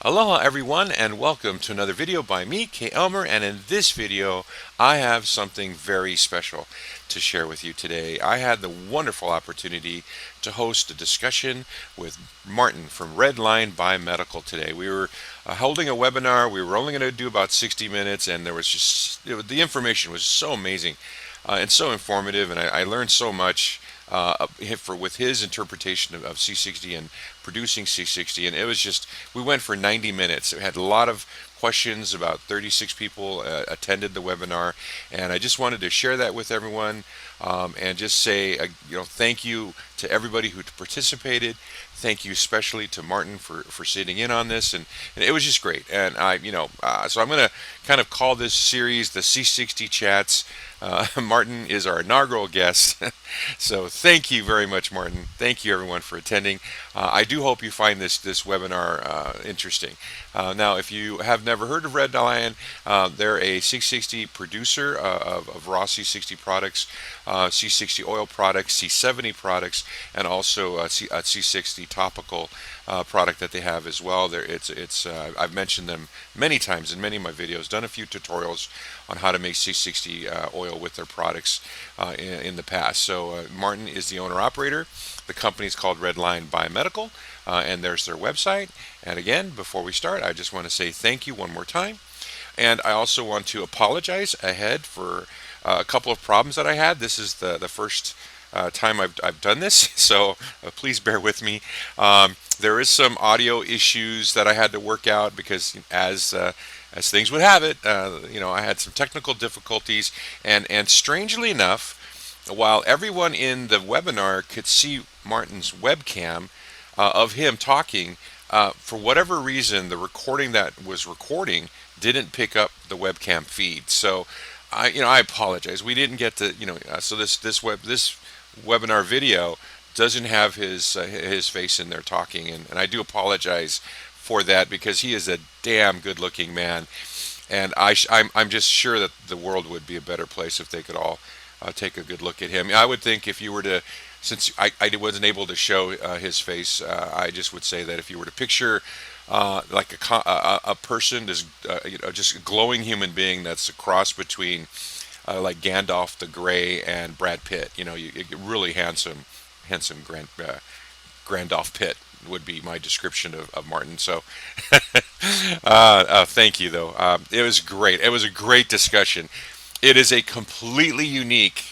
Aloha everyone and welcome to another video by me, K. Elmer, and in this video I have something very special to share with you today. I had the wonderful opportunity to host a discussion with Martin from Red Lion Biomedical today. We were holding a webinar. We were only going to do about 60 minutes and there was just, the information was so amazing and so informative, and I learned so much with his interpretation of C60 and producing C60, and it was just, we went for 90 minutes. We had a lot of questions. About 36 people attended the webinar, and I just wanted to share that with everyone, and just say thank you to everybody who participated. Thank you especially to Martin for sitting in on this, and it was just great. And so I'm going to kind of call this series the C60 Chats. Martin is our inaugural guest. So thank you very much, Martin. Thank you everyone for attending. I do hope you find this webinar interesting. Now, if you have never heard of Red Lion, they're a C60 producer of raw C60 products, C60 oil products, C70 products, and also a C60 topical product that they have as well. I've mentioned them many times in many of my videos, done a few tutorials on how to make C60 oil with their products in the past. So Martin is the owner-operator. The company is called Red Lion Biomedical, and there's their website. And again, before we start, I just want to say thank you one more time. And I also want to apologize ahead for a couple of problems that I had. This is the first time I've done this, so please bear with me. There is some audio issues that I had to work out because as things would have it, I had some technical difficulties, and strangely enough, while everyone in the webinar could see Martin's webcam of him talking, for whatever reason, the recording that was recording didn't pick up the webcam feed. So, I apologize. We didn't get to, so this webinar video doesn't have his face in there talking, and I do apologize for that because he is a damn good-looking man, and I'm just sure that the world would be a better place if they could all take a good look at him. I would think if you were to, since I wasn't able to show his face, I just would say that if you were to picture like a person, just a glowing human being that's a cross between like Gandalf the Grey and Brad Pitt, really handsome Gandalf Pitt would be my description of Martin. So thank you, though. It was great. It was a great discussion. It is a completely unique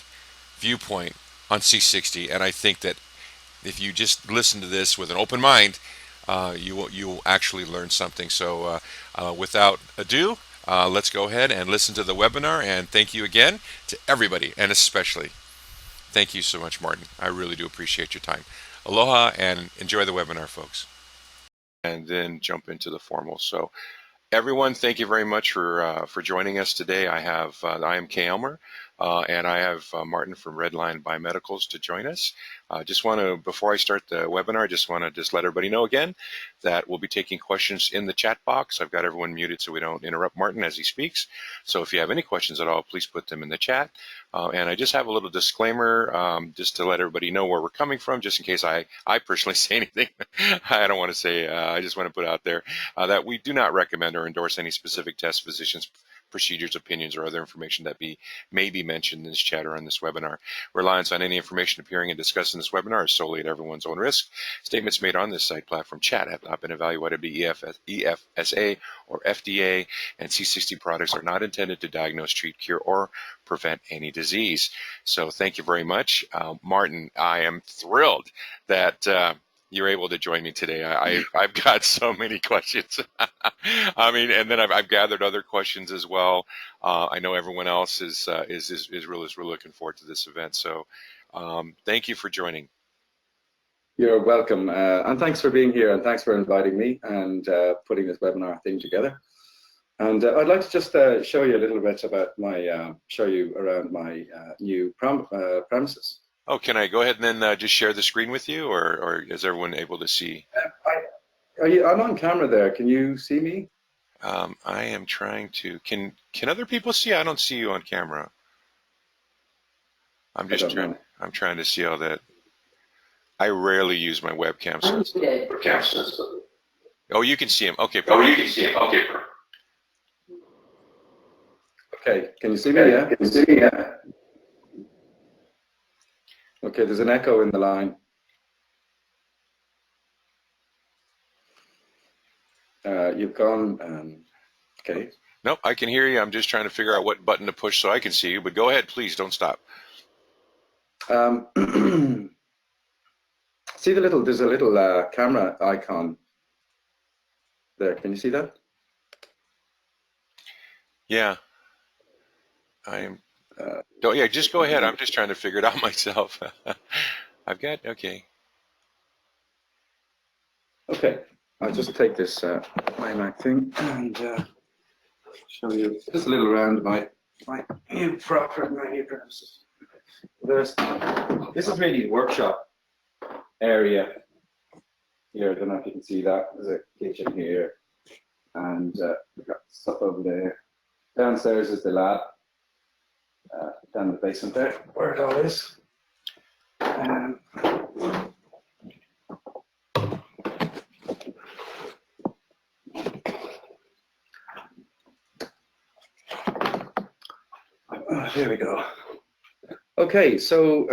viewpoint on C60, and I think that if you just listen to this with an open mind, you will actually learn something. So without ado, let's go ahead and listen to the webinar. And thank you again to everybody, and especially thank you so much, Martin. I really do appreciate your time. Aloha, and enjoy the webinar, folks. And then jump into the formal. So everyone, thank you very much for joining us today. I am Kay Elmer, and I have Martin from Red Lion Biomedicals to join us. Just want to, before I start the webinar, I just want to let everybody know again that we'll be taking questions in the chat box. I've got everyone muted so we don't interrupt Martin as he speaks. So if you have any questions at all, please put them in the chat. And I just have a little disclaimer just to let everybody know where we're coming from, just in case I personally say anything I don't want to say. I just want to put out there that we do not recommend or endorse any specific tests, physicians, procedures, opinions, or other information that may be mentioned in this chat or on this webinar. Reliance on any information appearing and discussed in this webinar is solely at everyone's own risk. Statements made on this site platform chat have not been evaluated by EFSA or FDA, and C60 products are not intended to diagnose, treat, cure, or prevent any disease. So thank you very much. Martin, I am thrilled that you're able to join me today. I've got so many questions. I mean, and then I've gathered other questions as well. I know everyone else is really looking forward to this event. So thank you for joining. You're welcome, and thanks for being here, and thanks for inviting me and putting this webinar thing together. And I'd like to just show you a little bit about show you around my new premises. Oh, can I go ahead and then just share the screen with you, or is everyone able to see? I'm on camera there. Can you see me? I am trying to. Can other people see? I don't see you on camera. I'm trying to see all that. I rarely use my webcam. So Oh, you can see him. Okay, Oh, you perfect. can see him. Okay, perfect. Okay, can you see me? Yeah. Can you see me? Yeah. Okay, there's an echo in the line. You've gone. Okay. Nope, I can hear you. I'm just trying to figure out what button to push so I can see you. But go ahead, please. Don't stop. See there's a little camera icon there. Can you see that? Yeah, I am. Oh, yeah, just go ahead. I'm just trying to figure it out myself. I've got, okay. Okay, I'll just take this iMac thing and show you just a little around my new premises. This is really the workshop area here. I don't know if you can see that. There's a kitchen here, and we've got stuff over there. Downstairs is the lab, down in the basement there, where it all is. There we go. Okay, so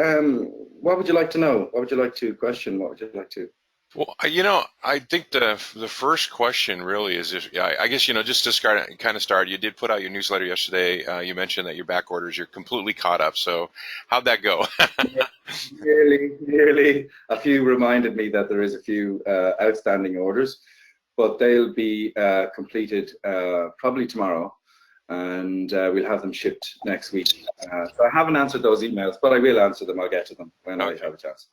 what would you like to know? What would you like to question? What would you like to? Well, I think the first question really is if I guess just to start, you did put out your newsletter yesterday. You mentioned that your back orders you're completely caught up. So how'd that go? Nearly. A few reminded me that there is a few outstanding orders, but they'll be completed probably tomorrow, and we'll have them shipped next week. So I haven't answered those emails, but I will answer them. I'll get to them when I have a chance.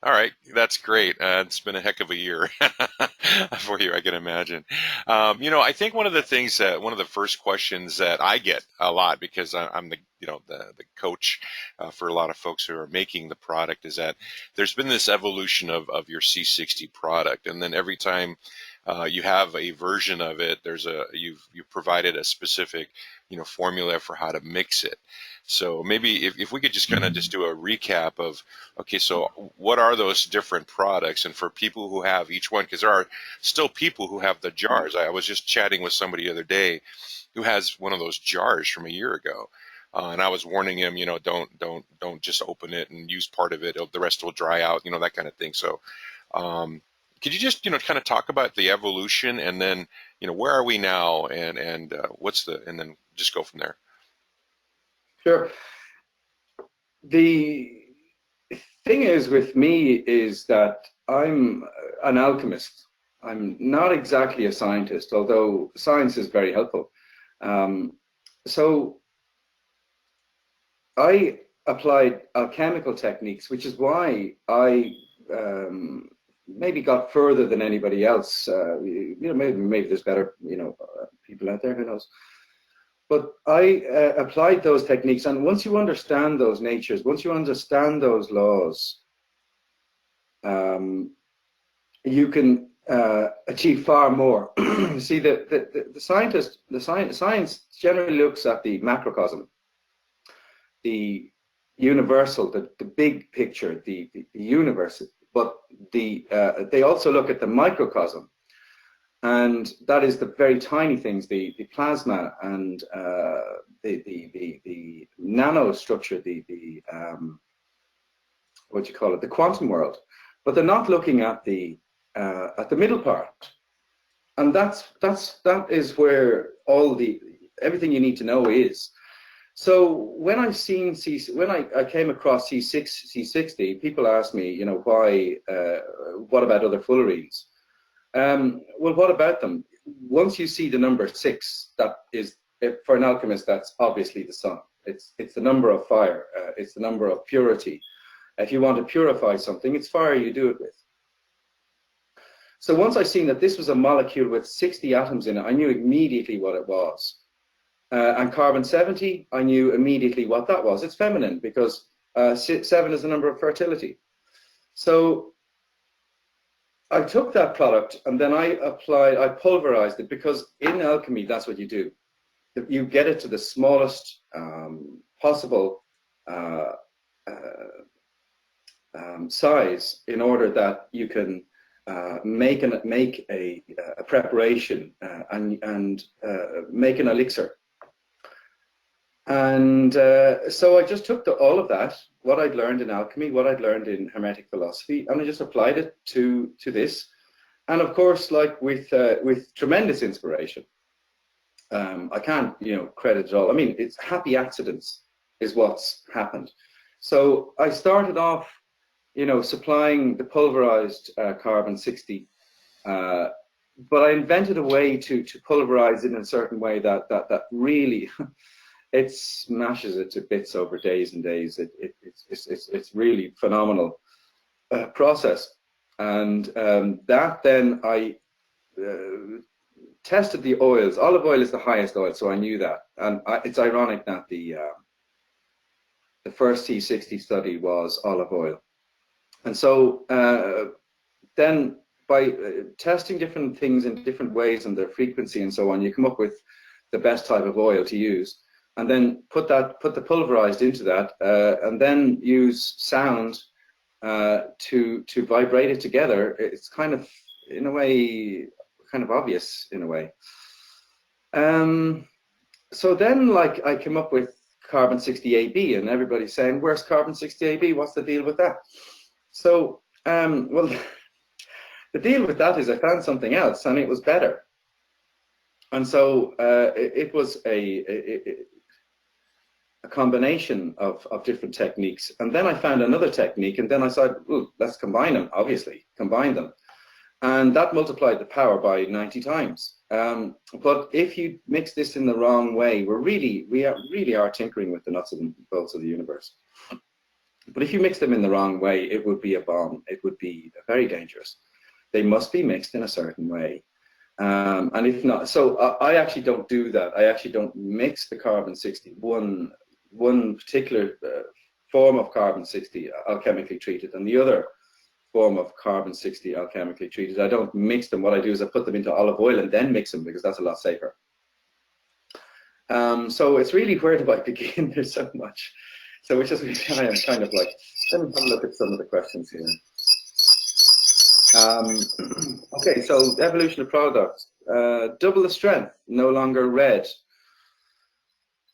All right, that's great. It's been a heck of a year for you, I can imagine. I think one of the things that one of the first questions that I get a lot because I'm the the coach for a lot of folks who are making the product is that there's been this evolution of your C60 product, and then every time you have a version of it, you've provided a specific formula for how to mix it. So maybe if we could just kind of just do a recap of, okay, so what are those different products? And for people who have each one, because there are still people who have the jars. I was just chatting with somebody the other day who has one of those jars from a year ago. And I was warning him, don't just open it and use part of it. The rest will dry out, that kind of thing. So could you just, kind of talk about the evolution and then, where are we now and and then just go from there. Sure. The thing is with me is that I'm an alchemist. I'm not exactly a scientist, although science is very helpful. So I applied alchemical techniques, which is why I maybe got further than anybody else. Maybe there's better people out there, who knows. But I applied those techniques, and once you understand those natures, once you understand those laws, you can achieve far more. See, the science generally looks at the macrocosm, the universal, the big picture, the universe, but they also look at the microcosm. And that is the very tiny things, the plasma and the nanostructure, what you call it, the quantum world. But they're not looking at the middle part, and that is where everything you need to know is. So when I came across C60, people asked me, why? What about other fullerenes? Well, what about them? Once you see the number 6, that is, for an alchemist, that's obviously the sun. It's the number of fire. It's the number of purity. If you want to purify something, it's fire you do it with. So once I seen that this was a molecule with 60 atoms in it, I knew immediately what it was. And carbon 70, I knew immediately what that was. It's feminine because 7 is the number of fertility. So I took that product and then I pulverized it, because in alchemy, that's what you do. You get it to the smallest possible size in order that you can make a preparation and make an elixir. And so I just took all of that, what I'd learned in alchemy, what I'd learned in Hermetic philosophy, and I just applied it to this. And of course, like with tremendous inspiration. I can't, credit it all. I mean, it's happy accidents is what's happened. So I started off, supplying the pulverized carbon 60, but I invented a way to pulverize it in a certain way that really it smashes it to bits over days and days. It's really phenomenal process. And that then I tested the oils. Olive oil is the highest oil, so I knew that. And it's ironic that the first C60 study was olive oil. And so then by testing different things in different ways and their frequency and so on, you come up with the best type of oil to use. And then put the pulverized into that, and then use sound to vibrate it together. It's kind of, in a way, kind of obvious in a way. So then, like, I came up with carbon 60 AB, and everybody's saying, "Where's carbon 60 AB? What's the deal with that?" So, well, the deal with that is I found something else, and it was better. And so it was a combination of different techniques. And then I found another technique, and then I said, "Ooh, let's combine them," obviously, combine them. And that multiplied the power by 90 times. But if you mix this in the wrong way, we are tinkering with the nuts and bolts of the universe. But if you mix them in the wrong way, it would be a bomb. It would be very dangerous. They must be mixed in a certain way. And if not, so I actually don't do that. I actually don't mix the carbon 60, one particular form of carbon 60 alchemically treated, and the other form of carbon 60 alchemically treated. I don't mix them. What I do is I put them into olive oil and then mix them, because that's a lot safer. So it's really, where do I begin? There's so much. So which is I am kind of like, let me have a look at some of the questions here. Okay, so evolution of products. Double the strength, no longer red.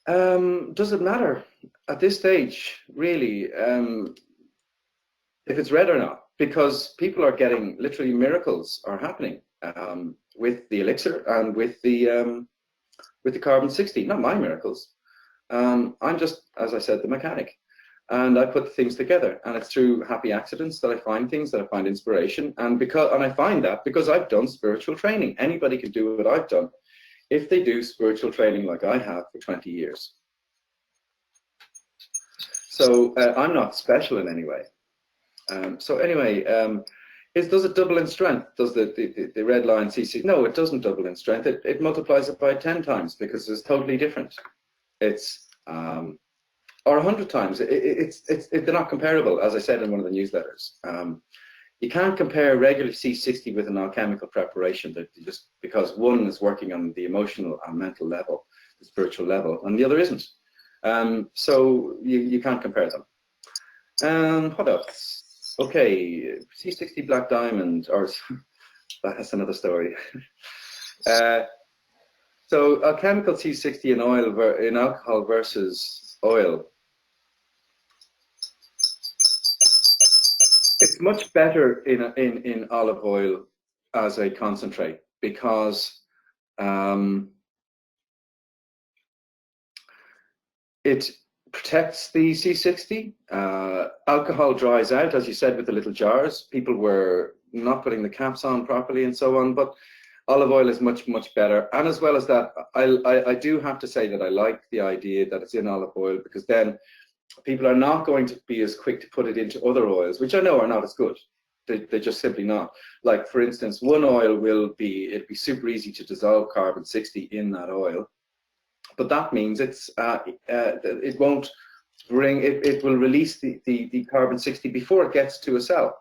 Does it matter at this stage, really, if it's red or not? Because people are getting, literally miracles are happening with the elixir and with the carbon 60. Not my miracles. I'm just, as I said, the mechanic. And I put things together, and it's through happy accidents that I find things, that I find inspiration, and I find that because I've done spiritual training. Anybody can do what I've done if they do spiritual training like I have for 20 years. So I'm not special in any way. So anyway, does it double in strength? Does the Red Lion C60? No, it doesn't double in strength. It multiplies it by 10 times, because it's totally different. It's or 100 times. They're not comparable, as I said in one of the newsletters. You can't compare regular C60 with an alchemical preparation, just because one is working on the emotional and mental level, the spiritual level, and the other isn't. So you can't compare them. What else? Okay, C60 Black Diamond, or that's another story. So alchemical C60 in oil, in alcohol versus oil. It's much better in olive oil as a concentrate, because it protects the C60. Alcohol dries out, as you said, with the little jars. People were not putting the caps on properly and so on, but olive oil is much, much better. And as well as that, I do have to say that I like the idea that it's in olive oil, because then people are not going to be as quick to put it into other oils, which I know are not as good. They're just simply not. Like, for instance, one oil it'd be super easy to dissolve carbon 60 in that oil, but that means it won't bring, it will release the carbon 60 before it gets to a cell,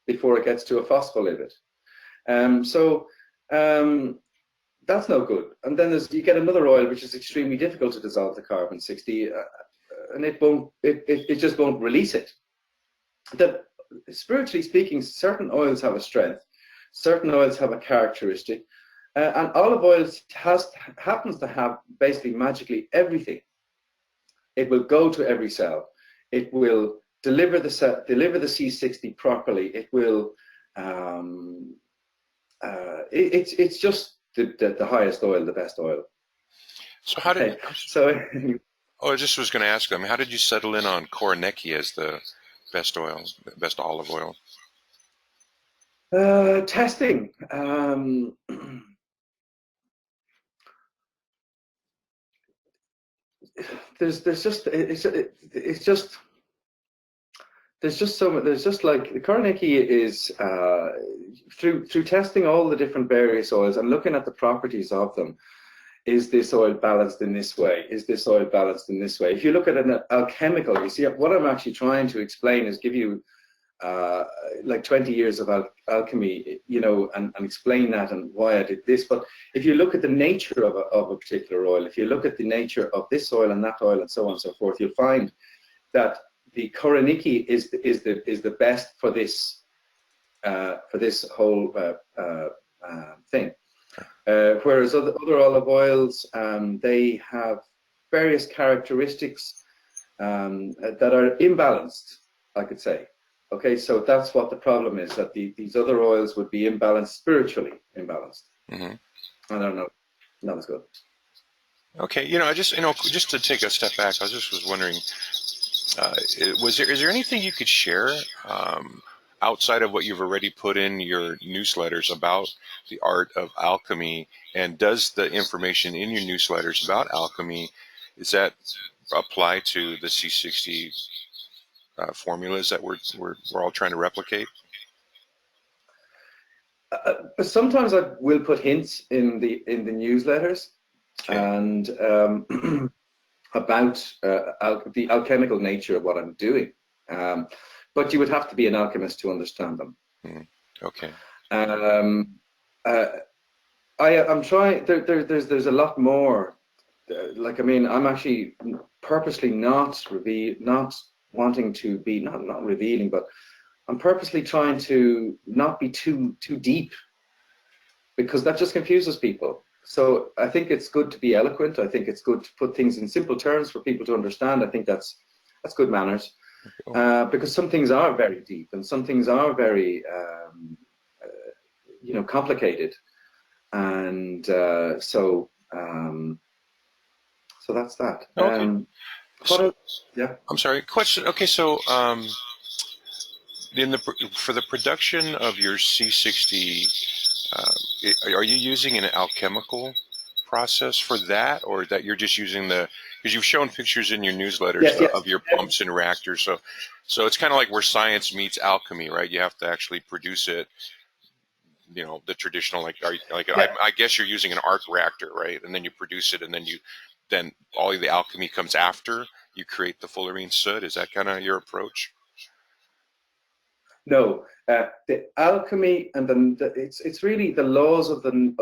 before it gets to a phospholipid. That's no good. And then you get another oil which is extremely difficult to dissolve the carbon 60, and it just won't release it. Spiritually speaking, certain oils have a strength certain oils have a characteristic, and olive oil happens to have basically magically everything. It will go to every cell. It will deliver the C60 properly. It will. It's just the highest oil, the best oil. So how did? Okay. So. Oh, I just was going to ask them. How did you settle in on Koroneki as the best oil, best olive oil? Testing. There's just like the Koroneki is through testing all the different various oils and looking at the properties of them. Is this oil balanced in this way? Is this oil balanced in this way? If you look at an alchemical, you see what I'm actually trying to explain is give you like 20 years of alchemy, you know, and explain that and why I did this. But if you look at the nature of a particular oil, if you look at the nature of this oil and that oil and so on and so forth, you'll find that the Koroneki is the best for this whole thing. Whereas other olive oils, they have various characteristics that are imbalanced, I could say. Okay, so that's what the problem is, that these other oils would be imbalanced, spiritually imbalanced. Mm-hmm. I don't know, not as good. Okay, just to take a step back, I was wondering, is there anything you could share outside of what you've already put in your newsletters about the art of alchemy? And does the information in your newsletters about alchemy, does that apply to the C60 formulas that we're all trying to replicate? But sometimes I will put hints in the newsletters, okay, and about the alchemical nature of what I'm doing. But you would have to be an alchemist to understand them. Mm, okay. I'm trying. There's a lot more. Like, I mean, I'm actually purposely not wanting to be not revealing, but I'm purposely trying to not be too deep, because that just confuses people. So I think it's good to be eloquent. I think it's good to put things in simple terms for people to understand. I think that's good manners, because some things are very deep and some things are very you know, complicated, and so that's that. Okay. Yeah. I'm sorry. Question. Okay, so for the production of your C60, are you using an alchemical process for that, or that you're just using because you've shown pictures in your newsletters of your pumps and reactors, so it's kind of like where science meets alchemy, right? You have to actually produce it, you know, the traditional, I guess you're using an arc reactor, right? And then you produce it, and then all of the alchemy comes after you create the fullerene soot. Is that kind of your approach? No, the alchemy and it's really the laws of the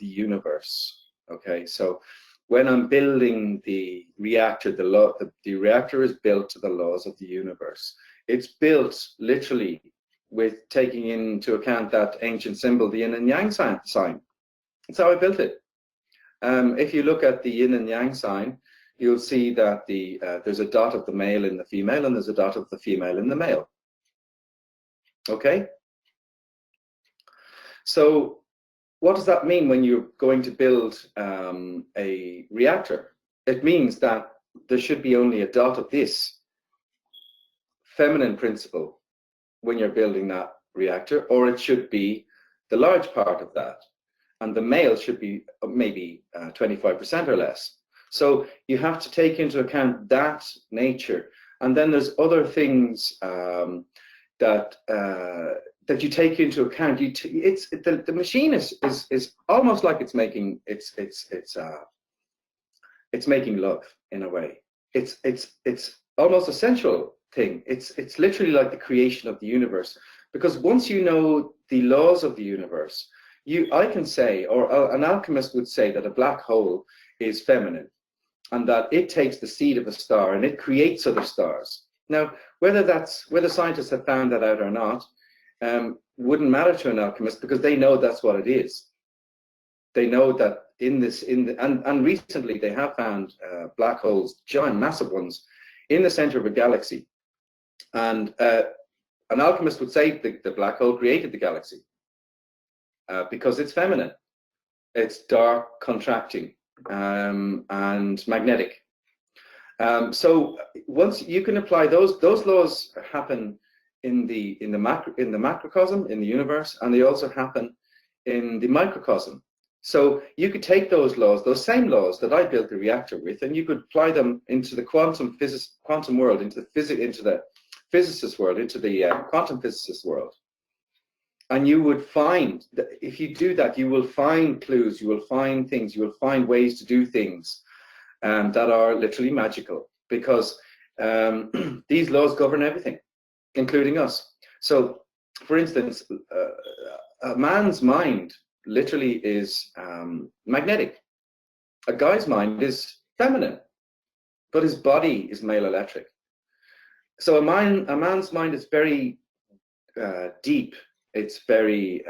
universe. Okay, so when I'm building the reactor, the reactor is built to the laws of the universe. It's built literally with taking into account that ancient symbol, the yin and yang sign. That's how I built it. If you look at the yin and yang sign, you'll see that there's a dot of the male in the female, and there's a dot of the female in the male. Okay, so what does that mean when you're going to build a reactor? It means that there should be only a dot of this feminine principle when you're building that reactor, or it should be the large part of that, and the male should be maybe 25% or less. So you have to take into account that nature, and then there's other things that you take into account. The machine is almost like it's making love in a way. It's almost a sensual thing. It's literally like the creation of the universe, because once you know the laws of the universe, I can say, or an alchemist would say, that a black hole is feminine, and that it takes the seed of a star and it creates other stars. Now, whether scientists have found that out or not, wouldn't matter to an alchemist because they know that's what it is. They know that and recently they have found black holes, giant, massive ones, in the center of a galaxy. And an alchemist would say the black hole created the galaxy because it's feminine, it's dark, contracting, and magnetic. So once you can apply those laws happen in the macrocosm, in the universe, and they also happen in the microcosm. So you could take those laws, those same laws that I built the reactor with, and you could apply them into the quantum world, into the physicist world, into the quantum physicist world. And you would find that if you do that, you will find clues, you will find things, you will find ways to do things that are literally magical, because these laws govern everything, including us. So, for instance, a man's mind literally is magnetic. A guy's mind is feminine, but his body is male electric. So a man's mind is very deep. It's very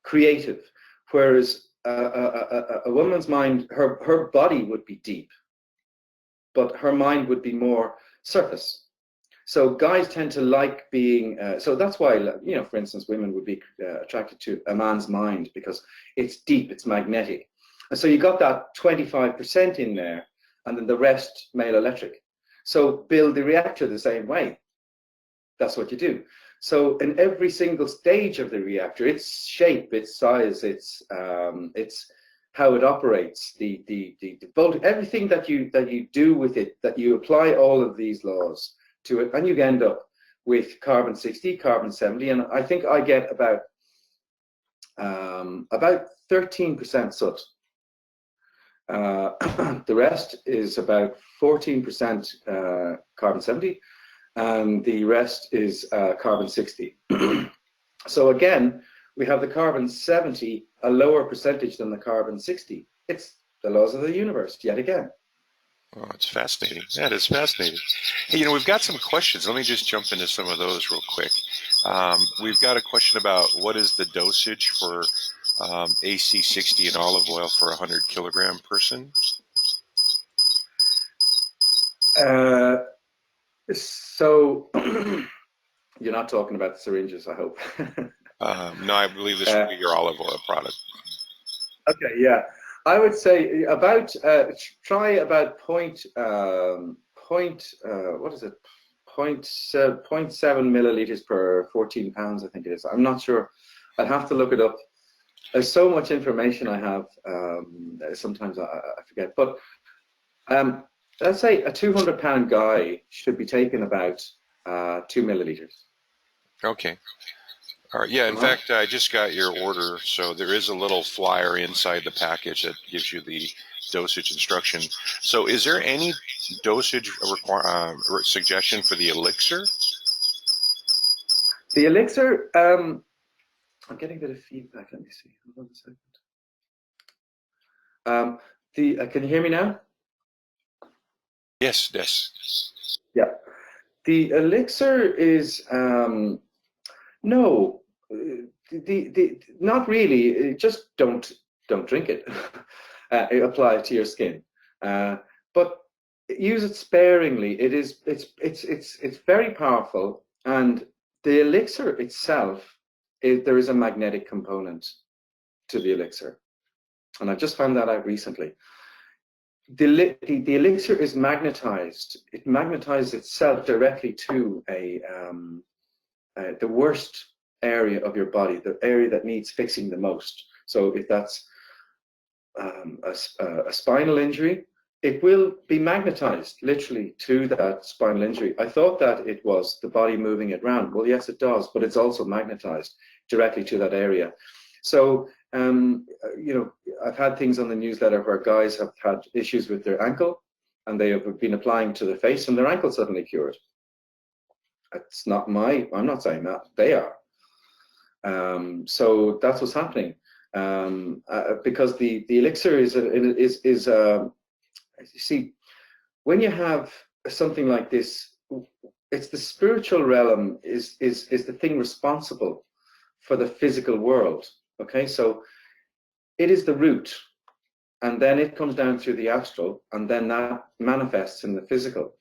creative, whereas a woman's mind, her body would be deep, but her mind would be more surface. So guys tend to like being, so that's why, you know, for instance, women would be attracted to a man's mind because it's deep, it's magnetic. And so you got that 25% in there, and then the rest male electric. So build the reactor the same way. That's what you do. So in every single stage of the reactor, its shape, its size, its how it operates, the volt, everything that you do with it, that you apply all of these laws to it, and you end up with carbon 60, carbon 70, and I think I get about 13% soot. The rest is about 14% carbon 70, and the rest is carbon 60. So again, we have the carbon 70, a lower percentage than the carbon 60. It's the laws of the universe, yet again. Oh, it's fascinating. That is fascinating. Hey, you know, we've got some questions. Let me just jump into some of those real quick. We've got a question about what is the dosage for AC60 and olive oil for a 100 kilogram person? So you're not talking about the syringes, I hope. No, I believe this would be your olive oil product. Okay, yeah. I would say about try about what is it? 0.7 milliliters per 14 pounds, I think it is. I'm not sure. I'd have to look it up. There's so much information I have. Sometimes I forget. But let's say a 200-pound guy should be taking about 2 milliliters. Okay. All right. Yeah, in fact, I just got your order, so there is a little flyer inside the package that gives you the dosage instruction. So is there any dosage suggestion for the elixir? The elixir, I'm getting a bit of feedback. Let me see. Hold on a second. Can you hear me now? Yes, yes. Yeah. The elixir is, no, not really. Just don't drink it. Apply it to your skin, but use it sparingly. It's very powerful, and the elixir itself, there is a magnetic component to the elixir, and I just found that out recently. The elixir is magnetized. It magnetizes itself directly to the worst area of your body, the area that needs fixing the most. So if that's a spinal injury, it will be magnetized literally to that spinal injury. I thought that it was the body moving it around. Well, yes, it does, but it's also magnetized directly to that area. So, you know, I've had things on the newsletter where guys have had issues with their ankle, and they have been applying to the face, and their ankle suddenly cured. It's not I'm not saying that, they are. So that's what's happening. Because the elixir is you see, when you have something like this, it's the spiritual realm is the thing responsible for the physical world. Okay, so it is the root, and then it comes down through the astral, and then that manifests in the physical.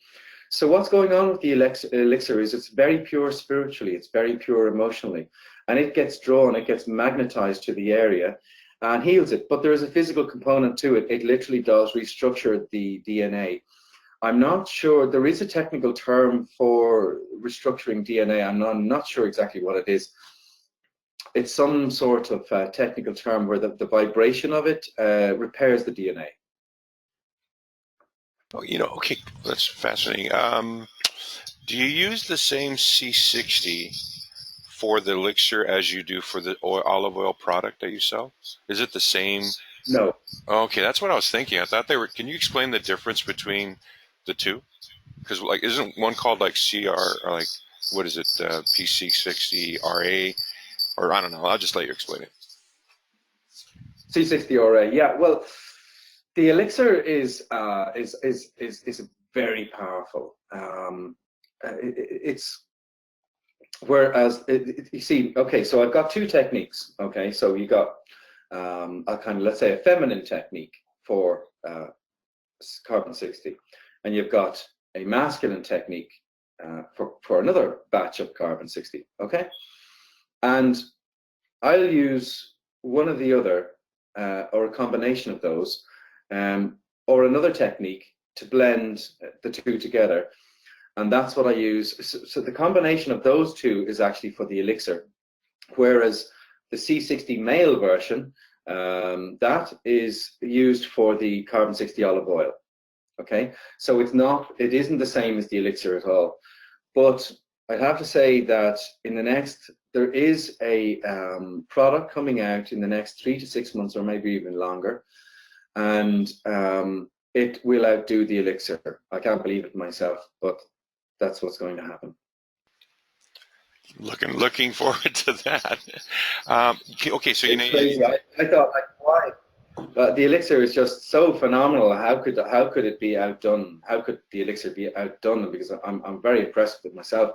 So what's going on with the elixir is it's very pure spiritually, it's very pure emotionally, and it gets drawn, it gets magnetized to the area and heals it. But there is a physical component to it. It literally does restructure the DNA. I'm not sure, there is a technical term for restructuring DNA. I'm not sure exactly what it is. It's some sort of technical term where the vibration of it repairs the DNA. Oh, okay, that's fascinating. Do you use the same C60 for the elixir as you do for the olive oil product that you sell? Is it the same? No. Okay, that's what I was thinking. I thought they were. Can you explain the difference between the two? Because like, isn't one called like CR or like what is it? PC60 RA or I don't know. I'll just let you explain it. C60 RA, yeah. Well, the elixir is very powerful. It's whereas you see, okay, so I've got two techniques. Okay, so you got a kind of, let's say, a feminine technique for carbon 60, and you've got a masculine technique for another batch of carbon 60. Okay, and I'll use one or the other or a combination of those, or another technique to blend the two together. And that's what I use. So the combination of those two is actually for the elixir, whereas the C60 male version, that is used for the carbon 60 olive oil. Okay, so it isn't the same as the elixir at all. But I'd have to say that there is a product coming out in the next 3 to 6 months, or maybe even longer, and it will outdo the elixir. I can't believe it myself, but that's what's going to happen. Looking forward to that. Okay, so it's crazy. I thought, like, why? The elixir is just so phenomenal. How could it be outdone? How could the elixir be outdone? Because I'm very impressed with myself.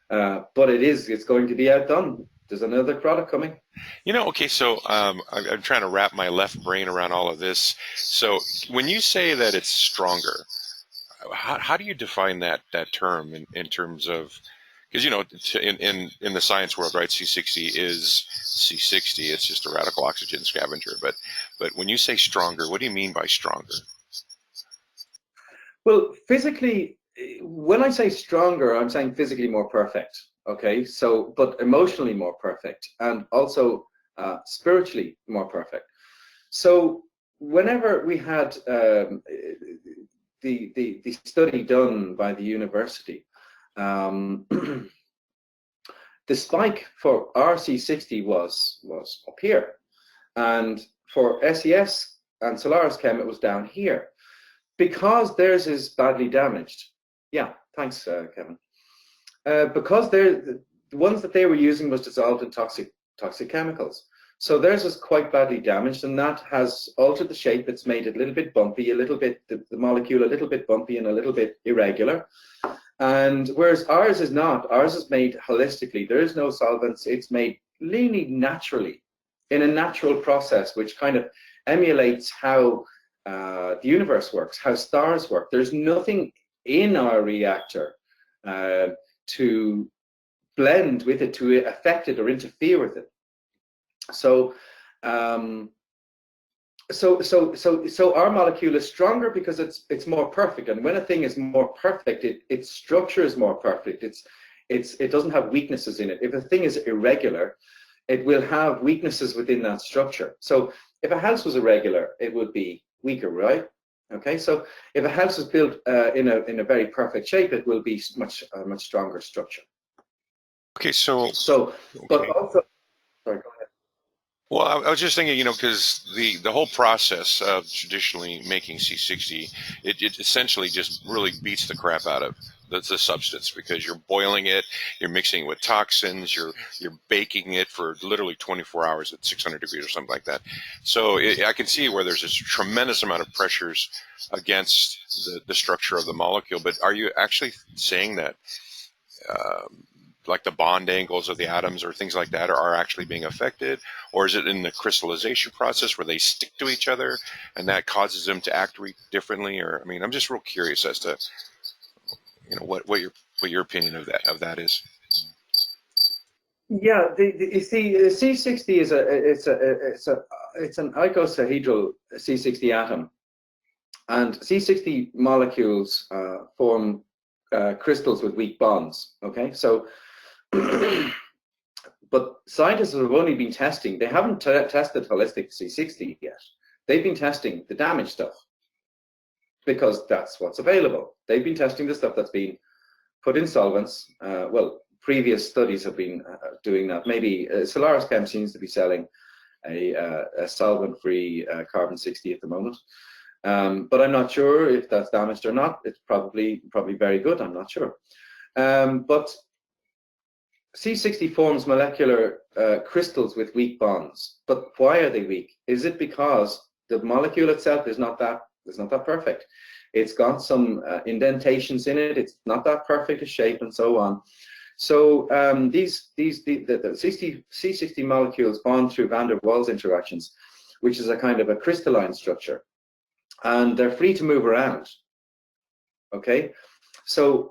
But it's going to be outdone. There's another product coming. Okay, so I'm trying to wrap my left brain around all of this. So when you say that it's stronger, how do you define that term in terms of, because in the science world, right, C60 is C60. It's just a radical oxygen scavenger. But when you say stronger, what do you mean by stronger? Well, physically, when I say stronger, I'm saying physically more perfect. Okay, so but emotionally more perfect, and also spiritually more perfect. So whenever we had the study done by the university, the spike for RC60 was up here, and for SES and Solaris Chem it was down here, because theirs is badly damaged. Yeah, thanks, Kevin. Because the ones that they were using was dissolved in toxic chemicals. So theirs is quite badly damaged, and that has altered the shape. It's made it a little bit bumpy, the molecule a little bit bumpy and a little bit irregular. And whereas ours is not, ours is made holistically. There is no solvents. It's made really naturally in a natural process, which kind of emulates how the universe works, how stars work. There's nothing in our reactor to blend with it, to affect it or interfere with it. So our molecule is stronger because it's more perfect. And when a thing is more perfect, its structure is more perfect. It doesn't have weaknesses in it. If a thing is irregular, it will have weaknesses within that structure. So if a house was irregular, it would be weaker, right? Okay, so if a house is built in a very perfect shape, it will be a much stronger structure. Okay, so but also, sorry, go ahead. Well, I was just thinking, because the whole process of traditionally making C60, it essentially just really beats the crap out of the substance, because you're boiling it, you're mixing it with toxins, you're baking it for literally 24 hours at 600 degrees or something like that. So I can see where there's this tremendous amount of pressures against the structure of the molecule. But are you actually saying that like the bond angles of the atoms or things like that are actually being affected, or is it in the crystallization process where they stick to each other and that causes them to act differently? Or I mean, I'm just real curious as to what your opinion of that is. Yeah, you see, C60 is it's an icosahedral C60 atom, and C60 molecules form crystals with weak bonds. Okay, so but scientists have only been testing. They haven't tested holistic C60 yet. They've been testing the damaged stuff because that's what's available. They've been testing the stuff that's been put in solvents. Well, previous studies have been doing that. Maybe Solaris Chem seems to be selling a solvent-free carbon 60 at the moment. But I'm not sure if that's damaged or not. It's probably very good. I'm not sure. But C60 forms molecular crystals with weak bonds. But why are they weak? Is it because the molecule itself is not that perfect? It's got some indentations in it. It's not that perfect a shape, and so on. So the C60 molecules bond through van der Waals interactions, which is a kind of a crystalline structure, and they're free to move around. Okay, so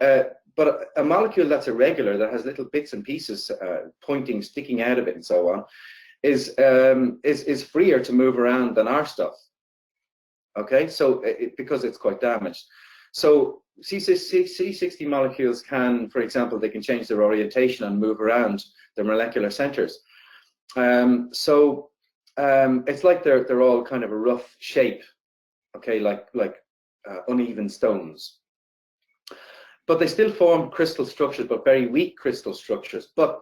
but a molecule that's irregular, that has little bits and pieces sticking out of it, and so on, is freer to move around than our stuff. Okay, so because it's quite damaged. So C60 molecules can, for example, they can change their orientation and move around their molecular centers. It's like they're all kind of a rough shape, okay, like uneven stones. But they still form crystal structures, but very weak crystal structures. But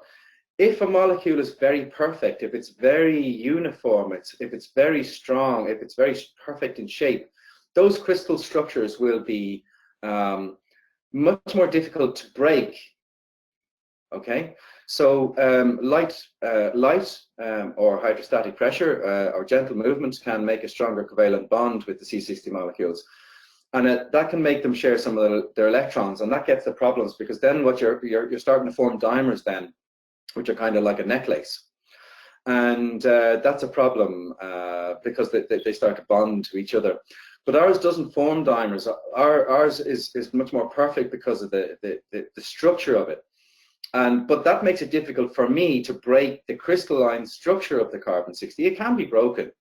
if a molecule is very perfect, if it's very uniform, if it's very strong, if it's very perfect in shape, those crystal structures will be much more difficult to break. Okay, so light or hydrostatic pressure or gentle movement can make a stronger covalent bond with the C60 molecules, and that can make them share some of their electrons, and that gets the problems, because then what you're starting to form dimers then, which are kind of like a necklace, and that's a problem because they start to bond to each other. But ours doesn't form dimers. Ours is much more perfect because of the structure of it. But that makes it difficult for me to break the crystalline structure of the carbon 60. It can be broken,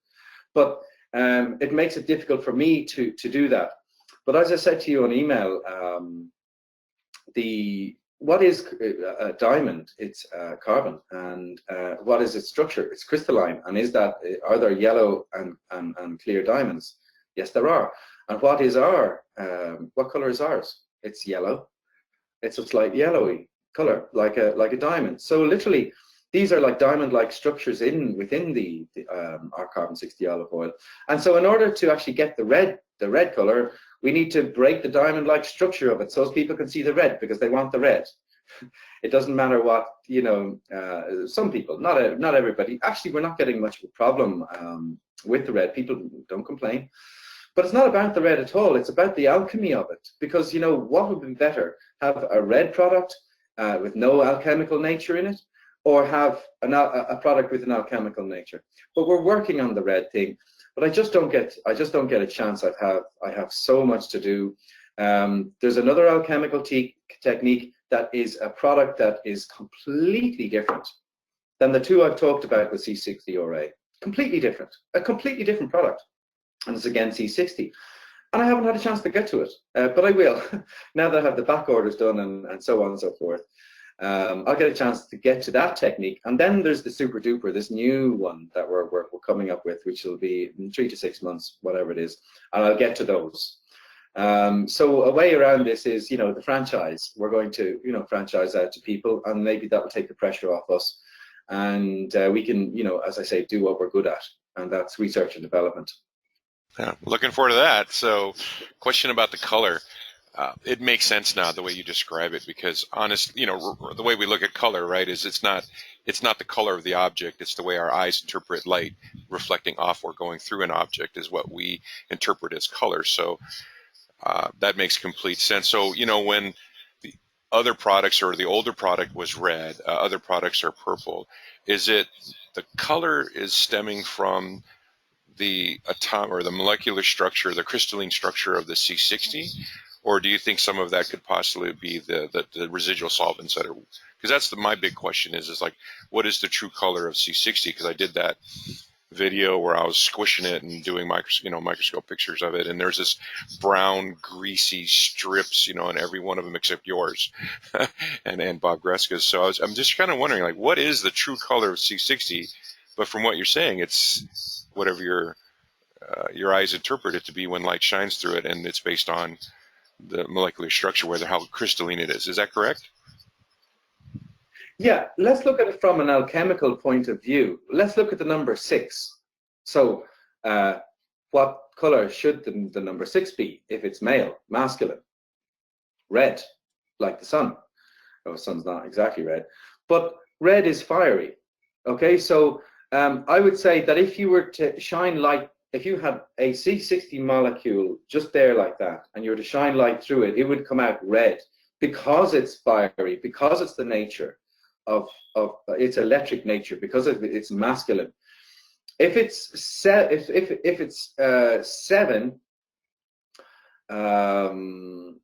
but it makes it difficult for me to do that. But as I said to you on email, what is a diamond? It's carbon, and what is its structure? It's crystalline. And are there yellow and clear diamonds? Yes, there are. And what color is ours? It's yellow. It's a slight yellowy color, like a diamond. So literally, these are like diamond-like structures within our carbon 60 olive oil. And so in order to actually get the red color, we need to break the diamond-like structure of it so people can see the red, because they want the red. It doesn't matter what, some people, not everybody. Actually, we're not getting much of a problem with the red. People don't complain. But it's not about the red at all. It's about the alchemy of it. Because, what would be better? Have a red product with no alchemical nature in it, or have a product with an alchemical nature? But we're working on the red thing. But I just don't get a chance. I have so much to do. There's another alchemical technique that is a product that is completely different than the two I've talked about with C60 or A. Completely different. A completely different product. And it's again C60. And I haven't had a chance to get to it, but I will. Now that I have the back orders done and so on and so forth. I'll get a chance to get to that technique. And then there's the super duper, this new one that we're coming up with, which will be in 3 to 6 months, whatever it is. And I'll get to those. So a way around this is, the franchise. We're going to, franchise out to people, and maybe that will take the pressure off us. And we can, as I say, do what we're good at, and that's research and development. Yeah, looking forward to that. So, question about the color. It makes sense now the way you describe it, because the way we look at color, right, is it's not the color of the object. It's the way our eyes interpret light reflecting off or going through an object is what we interpret as color. So that makes complete sense. So, when other products, or the older product was red, other products are purple. Is it the color is stemming from the atom or the molecular structure, the crystalline structure of the C60, or do you think some of that could possibly be the residual solvents that are? Because that's my big question is like, what is the true color of C60? Because I did that video where I was squishing it and doing microscope pictures of it, and there's this brown greasy strips, in every one of them except yours and Bob Greska's. So I'm just kind of wondering, like, what is the true color of C60? But from what you're saying, it's whatever your eyes interpret it to be when light shines through it, and it's based on the molecular structure, whether how crystalline it is. Is that correct? Yeah, let's look at it from an alchemical point of view. Let's look at the number 6. So what color should the number 6 be if it's male, masculine? Red, like the sun. Oh, the sun's not exactly red, but red is fiery. Okay, so I would say that if you were to shine light, if you had a C60 molecule just there like that, and you were to shine light through it, it would come out red because it's fiery, because it's the nature of its electric nature, because of its masculine. If it's if it's 7,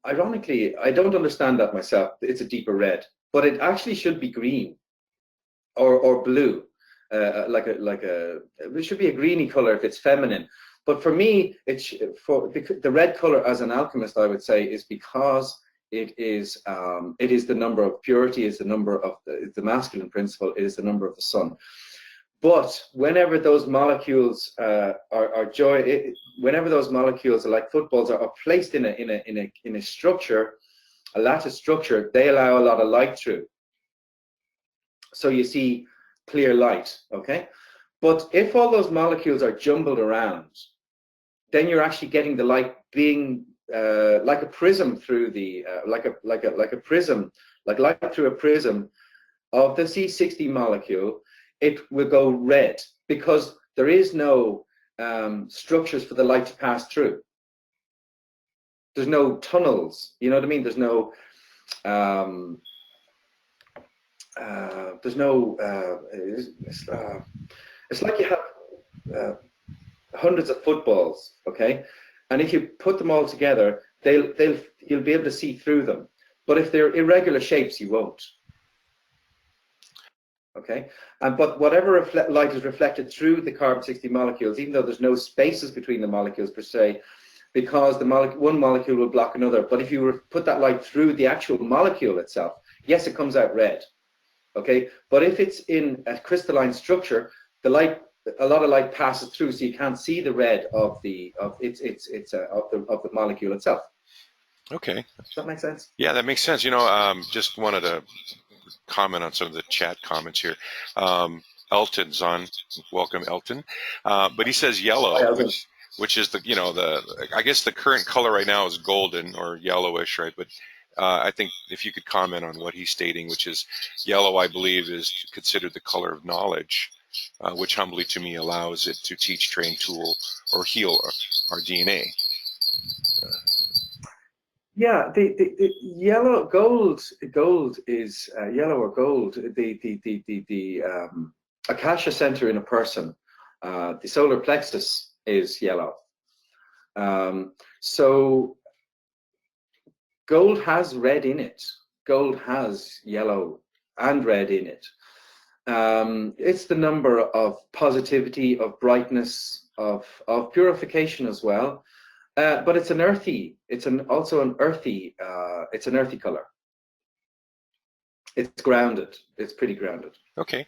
ironically, I don't understand that myself. It's a deeper red, but it actually should be green or blue. It should be a greeny color if it's feminine. But for me, because the red color as an alchemist, I would say, is because it is the number of purity, is the number of the masculine principle, it is the number of the sun. But whenever those molecules whenever those molecules are like footballs are placed in a structure, a lattice structure, they allow a lot of light through. So you see clear light, okay? But if all those molecules are jumbled around, then you're actually getting the light being like a prism through the like a prism, like light through a prism of the C60 molecule. It will go red because there is no structures for the light to pass through. There's no tunnels, you know what I mean? There's no it's like you have hundreds of footballs, okay? And if you put them all together, you'll be able to see through them. But if they're irregular shapes, you won't. Okay, but whatever light is reflected through the carbon 60 molecules, even though there's no spaces between the molecules per se, because one molecule will block another. But if you put that light through the actual molecule itself, yes, it comes out red. Okay, but if it's in a crystalline structure, a lot of light passes through, so you can't see the red of the molecule itself. Okay. Does that make sense? Yeah, that makes sense. Just wanted to comment on some of the chat comments here. Elton's on. Welcome, Elton. But he says yellow, which is I guess the current color right now is golden or yellowish, right? But I think if you could comment on what he's stating, which is yellow, I believe, is considered the color of knowledge, which humbly to me allows it to teach, train, tool, or heal our DNA. Yeah, the yellow gold is yellow or gold. The Akasha center in a person, the solar plexus is yellow. So gold has red in it. Gold has yellow and red in it. It's the number of positivity, of brightness, of purification as well. But it's an earthy. It's also an earthy. It's an earthy color. It's grounded. It's pretty grounded. Okay,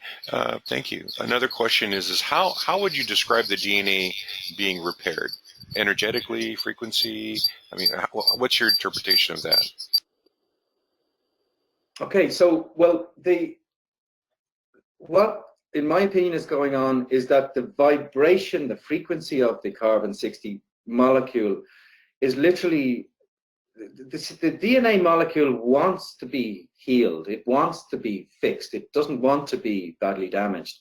thank you. Another question is how would you describe the DNA being repaired? Energetically, frequency? I mean, what's your interpretation of that? Okay, so what in my opinion is going on is that the vibration, the frequency of the carbon 60 molecule is literally the DNA molecule wants to be healed. It wants to be fixed. It doesn't want to be badly damaged.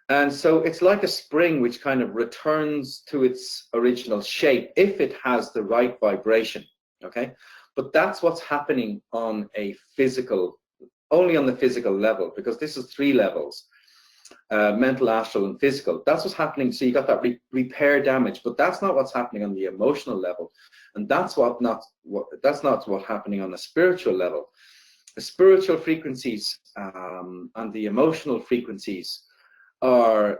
And so it's like a spring which kind of returns to its original shape if it has the right vibration. Okay, But that's what's happening on a physical, only on the physical level, because this is 3 levels, mental, astral, and physical. That's what's happening. So you got that repair damage, but that's not what's happening on the emotional level, and that's not what's happening on the spiritual level. The spiritual frequencies and the emotional frequencies are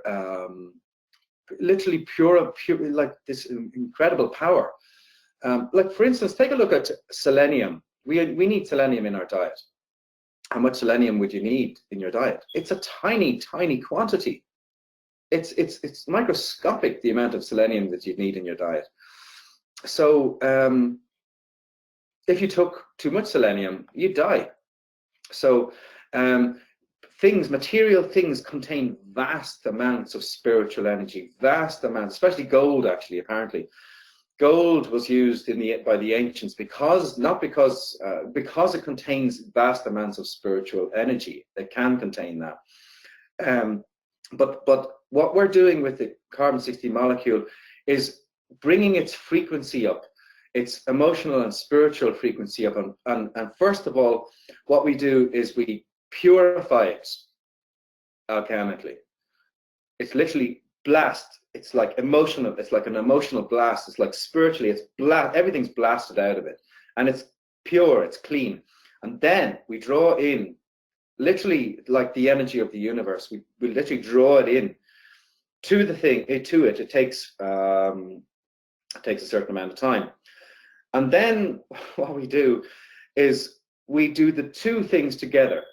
literally pure, like this incredible power. Like, for instance, take a look at selenium. We need selenium in our diet. How much selenium would you need in your diet? It's a tiny, tiny quantity. It's microscopic, the amount of selenium that you need in your diet. So if you took too much selenium, you'd die. So material things contain vast amounts of spiritual energy, vast amounts, especially gold, actually, apparently. Gold was used by the ancients because it contains vast amounts of spiritual energy. It can contain that. But what we're doing with the carbon-60 molecule is bringing its frequency up, its emotional and spiritual frequency up. And first of all, what we do is we purify it alchemically. It's literally blast. It's like emotional. It's like an emotional blast. It's like spiritually. It's everything's blasted out of it, and it's pure. It's clean. And then we draw in, literally like the energy of the universe. We literally draw it in to the thing. It takes a certain amount of time, and then what we do is we do the 2 things together.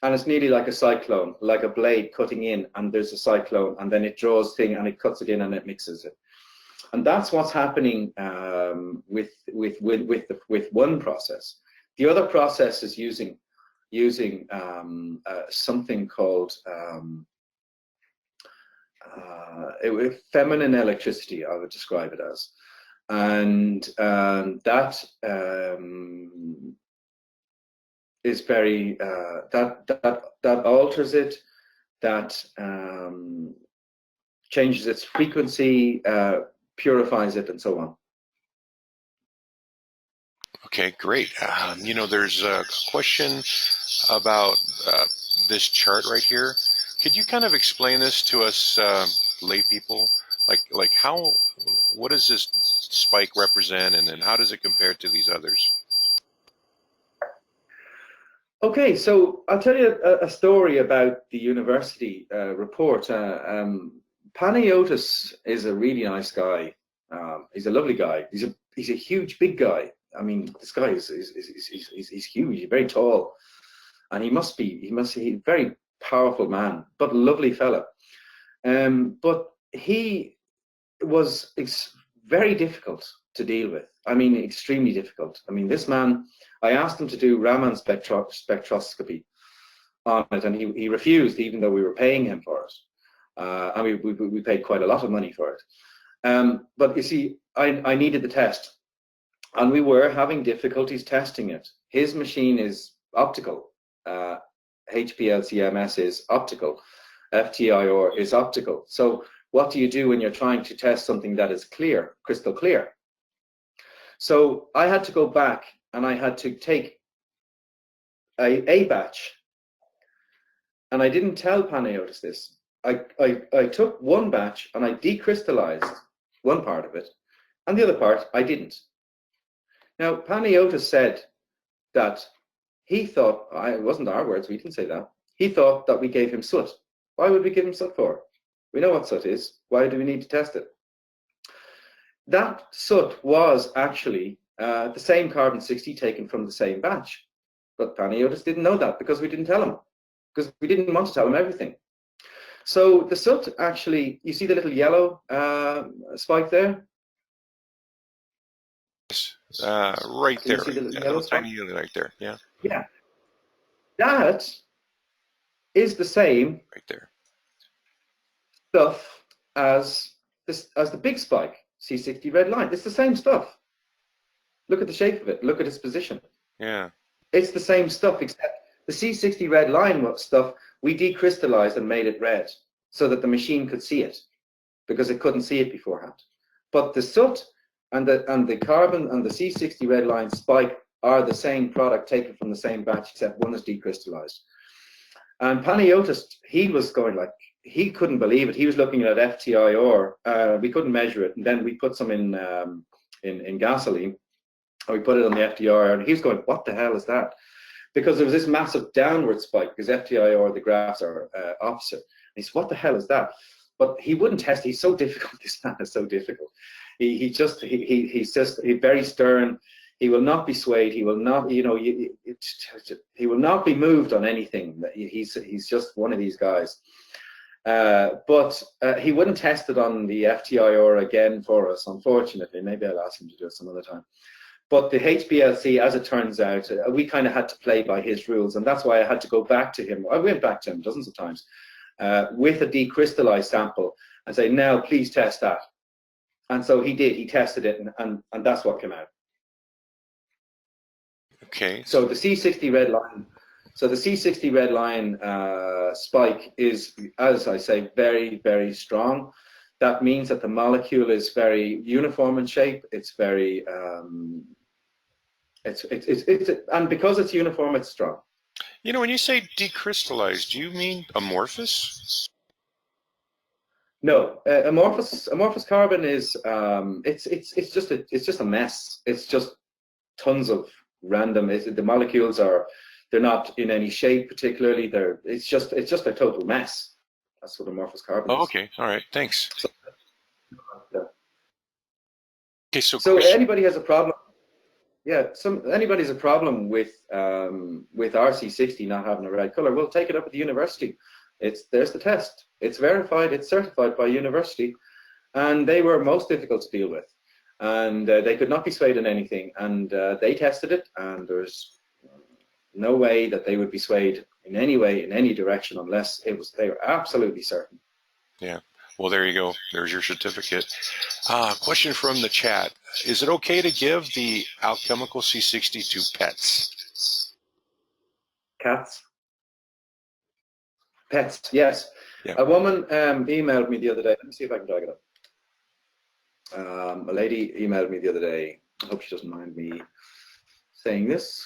And it's nearly like a cyclone, like a blade cutting in, and there's a cyclone, and then it draws thing, and it cuts it in, and it mixes it. And that's what's happening with one process. The other process is using something called feminine electricity, I would describe it as, and that is very that alters it, that changes its frequency, purifies it, and so on. Okay, great. There's a question about this chart right here. Could you kind of explain this to us lay people? Like what does this spike represent, and then how does it compare to these others? Okay, so I'll tell you a story about the university report. Panayotis is a really nice guy. He's a lovely guy. He's a huge, big guy. I mean, this guy is huge. He's very tall, and he must be a very powerful man, but a lovely fella. But he was very difficult to deal with. I mean, extremely difficult. I mean, this man, I asked him to do Raman spectroscopy on it, and he refused, even though we were paying him for it. And we paid quite a lot of money for it. But you see, I needed the test, and we were having difficulties testing it. His machine is optical. HPLC-MS is optical. FTIR is optical. So what do you do when you're trying to test something that is clear, crystal clear? So I had to go back, and I had to take a batch, and I didn't tell Panayotis this. I took one batch and I decrystallized one part of it, and the other part I didn't. Now, Panayotis said that he thought, it wasn't our words, we didn't say that, he thought that we gave him soot. Why would we give him soot for? We know what soot is. Why do we need to test it? That soot was actually the same carbon-60 taken from the same batch. But Panayotis didn't know that because we didn't tell him, because we didn't want to tell him everything. So the soot actually, you see the little yellow spike there? Right there. See the yellow spike? Tiny right there. Yeah. Yeah. That is the same right there. Stuff as the big spike, C60 red line. It's the same stuff. Look at the shape of it. Look at its position. Yeah. It's the same stuff, except the C60 red line stuff, we decrystallized and made it red so that the machine could see it, because it couldn't see it beforehand. But the soot and the carbon and the C60 Red Lion spike are the same product taken from the same batch, except one is decrystallized. And Panayiotis, he was going like, he couldn't believe it. He was looking at FTIR. We couldn't measure it, and then we put some in gasoline, and we put it on the FTIR, and he was going, "What the hell is that?" Because there was this massive downward spike, because FTIR, the graphs are opposite. And he said, "What the hell is that?" But he wouldn't test. He's so difficult. This man is so difficult. He's just very stern. He will not be swayed. He will not, he will not be moved on anything. He's just one of these guys. But he wouldn't test it on the FTIR again for us, unfortunately. Maybe I'll ask him to do it some other time. But the HPLC, as it turns out, we kind of had to play by his rules, and that's why I had to go back to him. I went back to him dozens of times with a decrystallized sample and say, "Now, please test that." And so he did. He tested it, and that's what came out. Okay. So the C60 Red Lion, spike is, as I say, very, very strong. That means that the molecule is very uniform in shape. It's very, and because it's uniform, it's strong. You know, when you say decrystallized, do you mean amorphous? No, amorphous carbon is it's just a mess. It's just tons of random. The molecules they're not in any shape particularly. It's just a total mess. That's what amorphous carbon is. Oh, okay. All right. Thanks. Okay. So anybody has a problem. Yeah, anybody has a problem with RC60 not having a red color, we'll take it up at the university. There's the test. It's verified. It's certified by university, and they were most difficult to deal with, and they could not be swayed in anything. And they tested it, and there's no way that they would be swayed in any way, in any direction, unless they were absolutely certain. Yeah. Well, there you go. There's your certificate. Question from the chat. Is it okay to give the alchemical C60 to pets? Cats? Pets, yes. Yeah. A woman emailed me the other day. Let me see if I can drag it up. A lady emailed me the other day. I hope she doesn't mind me saying this.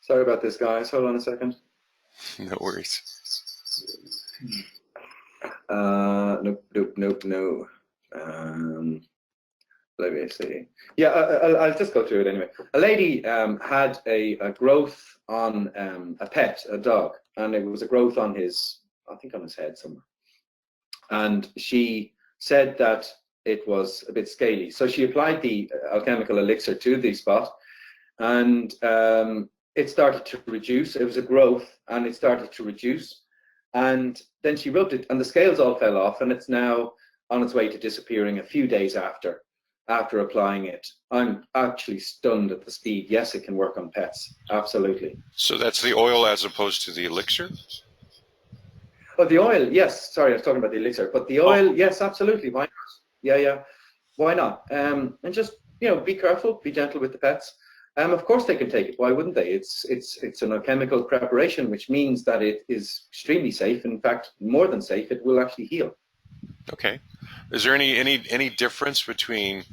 Sorry about this, guys. Hold on a second. No worries. Nope. Let me see. Yeah, I'll just go through it anyway. A lady had a growth on a pet, a dog, and it was a growth on his, I think on his head somewhere. And she said that it was a bit scaly. So she applied the alchemical elixir to the spot, and it started to reduce. It was a growth, and it started to reduce. And then she rubbed it, and the scales all fell off, and it's now on its way to disappearing a few days after applying it. I'm actually stunned at the speed. Yes, it can work on pets, absolutely. So that's the oil as opposed to the elixir? Oh, the oil, yes. Sorry, I was talking about the elixir, but the oil, yes, absolutely. Why not? Yeah. Why not? And just, be careful, be gentle with the pets. Of course they can take it. Why wouldn't they? It's an alchemical preparation, which means that it is extremely safe. In fact, more than safe, it will actually heal. Okay. Is there any difference between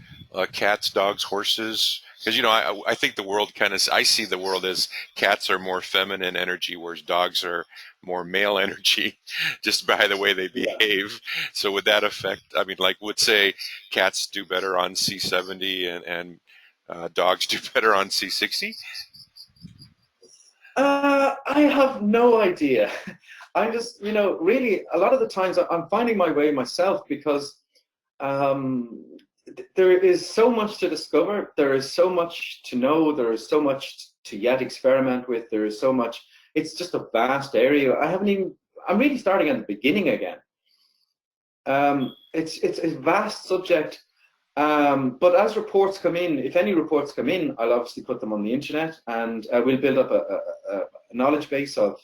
cats, dogs, horses? Because I think the world I see the world as cats are more feminine energy, whereas dogs are more male energy, just by the way they behave. Yeah. So would that affect? I mean, would say cats do better on C70 and dogs do better on C60? I have no idea. I'm just, really, a lot of the times I'm finding my way myself, because there is so much to discover. There is so much to know. There is so much to yet experiment with. There is so much. It's just a vast area. I'm really starting at the beginning again. It's a vast subject. But as reports come in, if any reports come in, I'll obviously put them on the internet, and we'll build up a knowledge base of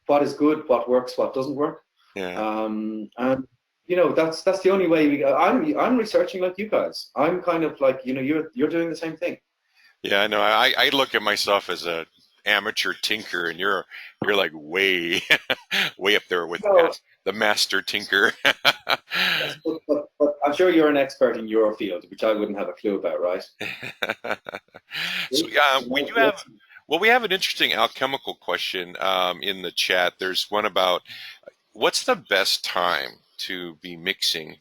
what is good, what works, what doesn't work. Yeah. that's the only way we. I'm researching like you guys. I'm kind of like, you're doing the same thing. Yeah, I know. I look at myself as a amateur tinker, and you're like way way up there with No, the master tinker. yes, but I'm sure you're an expert in your field, which I wouldn't have a clue about, right? So See? we do have well, we have an interesting alchemical question in the chat. There's one about what's the best time to be mixing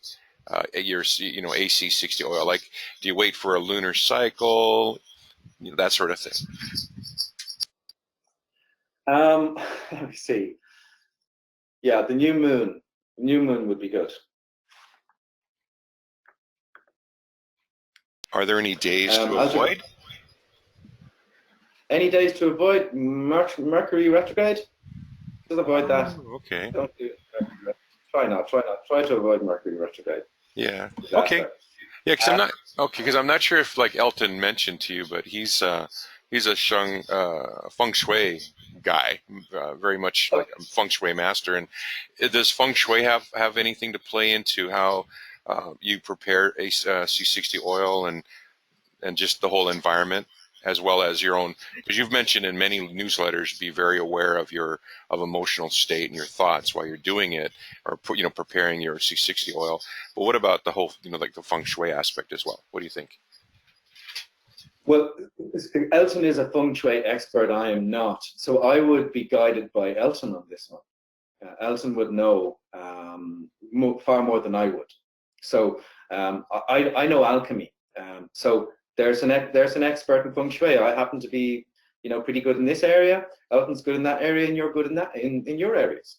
your AC60 oil? Like, do you wait for a lunar cycle? That sort of thing. Um, let me see. Yeah, the new moon. New moon would be good. Are there any days to As avoid? any days to avoid Mercury retrograde? Just avoid that. Oh, okay. Don't do it. Try not. Try not. Try to avoid Mercury retrograde. Yeah. Okay. Disaster. Yeah, because I'm Uh, not okay. Because I'm not sure if like Elton mentioned to you, but he's a feng shui guy, very much like a feng shui master. And does feng shui have anything to play into how you prepare a C60 oil and just the whole environment, as well as your own? Because you've mentioned in many newsletters, be very aware of your emotional state and your thoughts while you're doing it, or preparing your C60 oil. But what about the whole like the feng shui aspect as well? What do you think? well, Elton is a feng shui expert. I am not, so I would be guided by Elton on this one. Elton would know far more than I would. So I know alchemy. So there's an expert in feng shui. I happen to be pretty good in this area. Elton's good in that area, and you're good in that in your areas.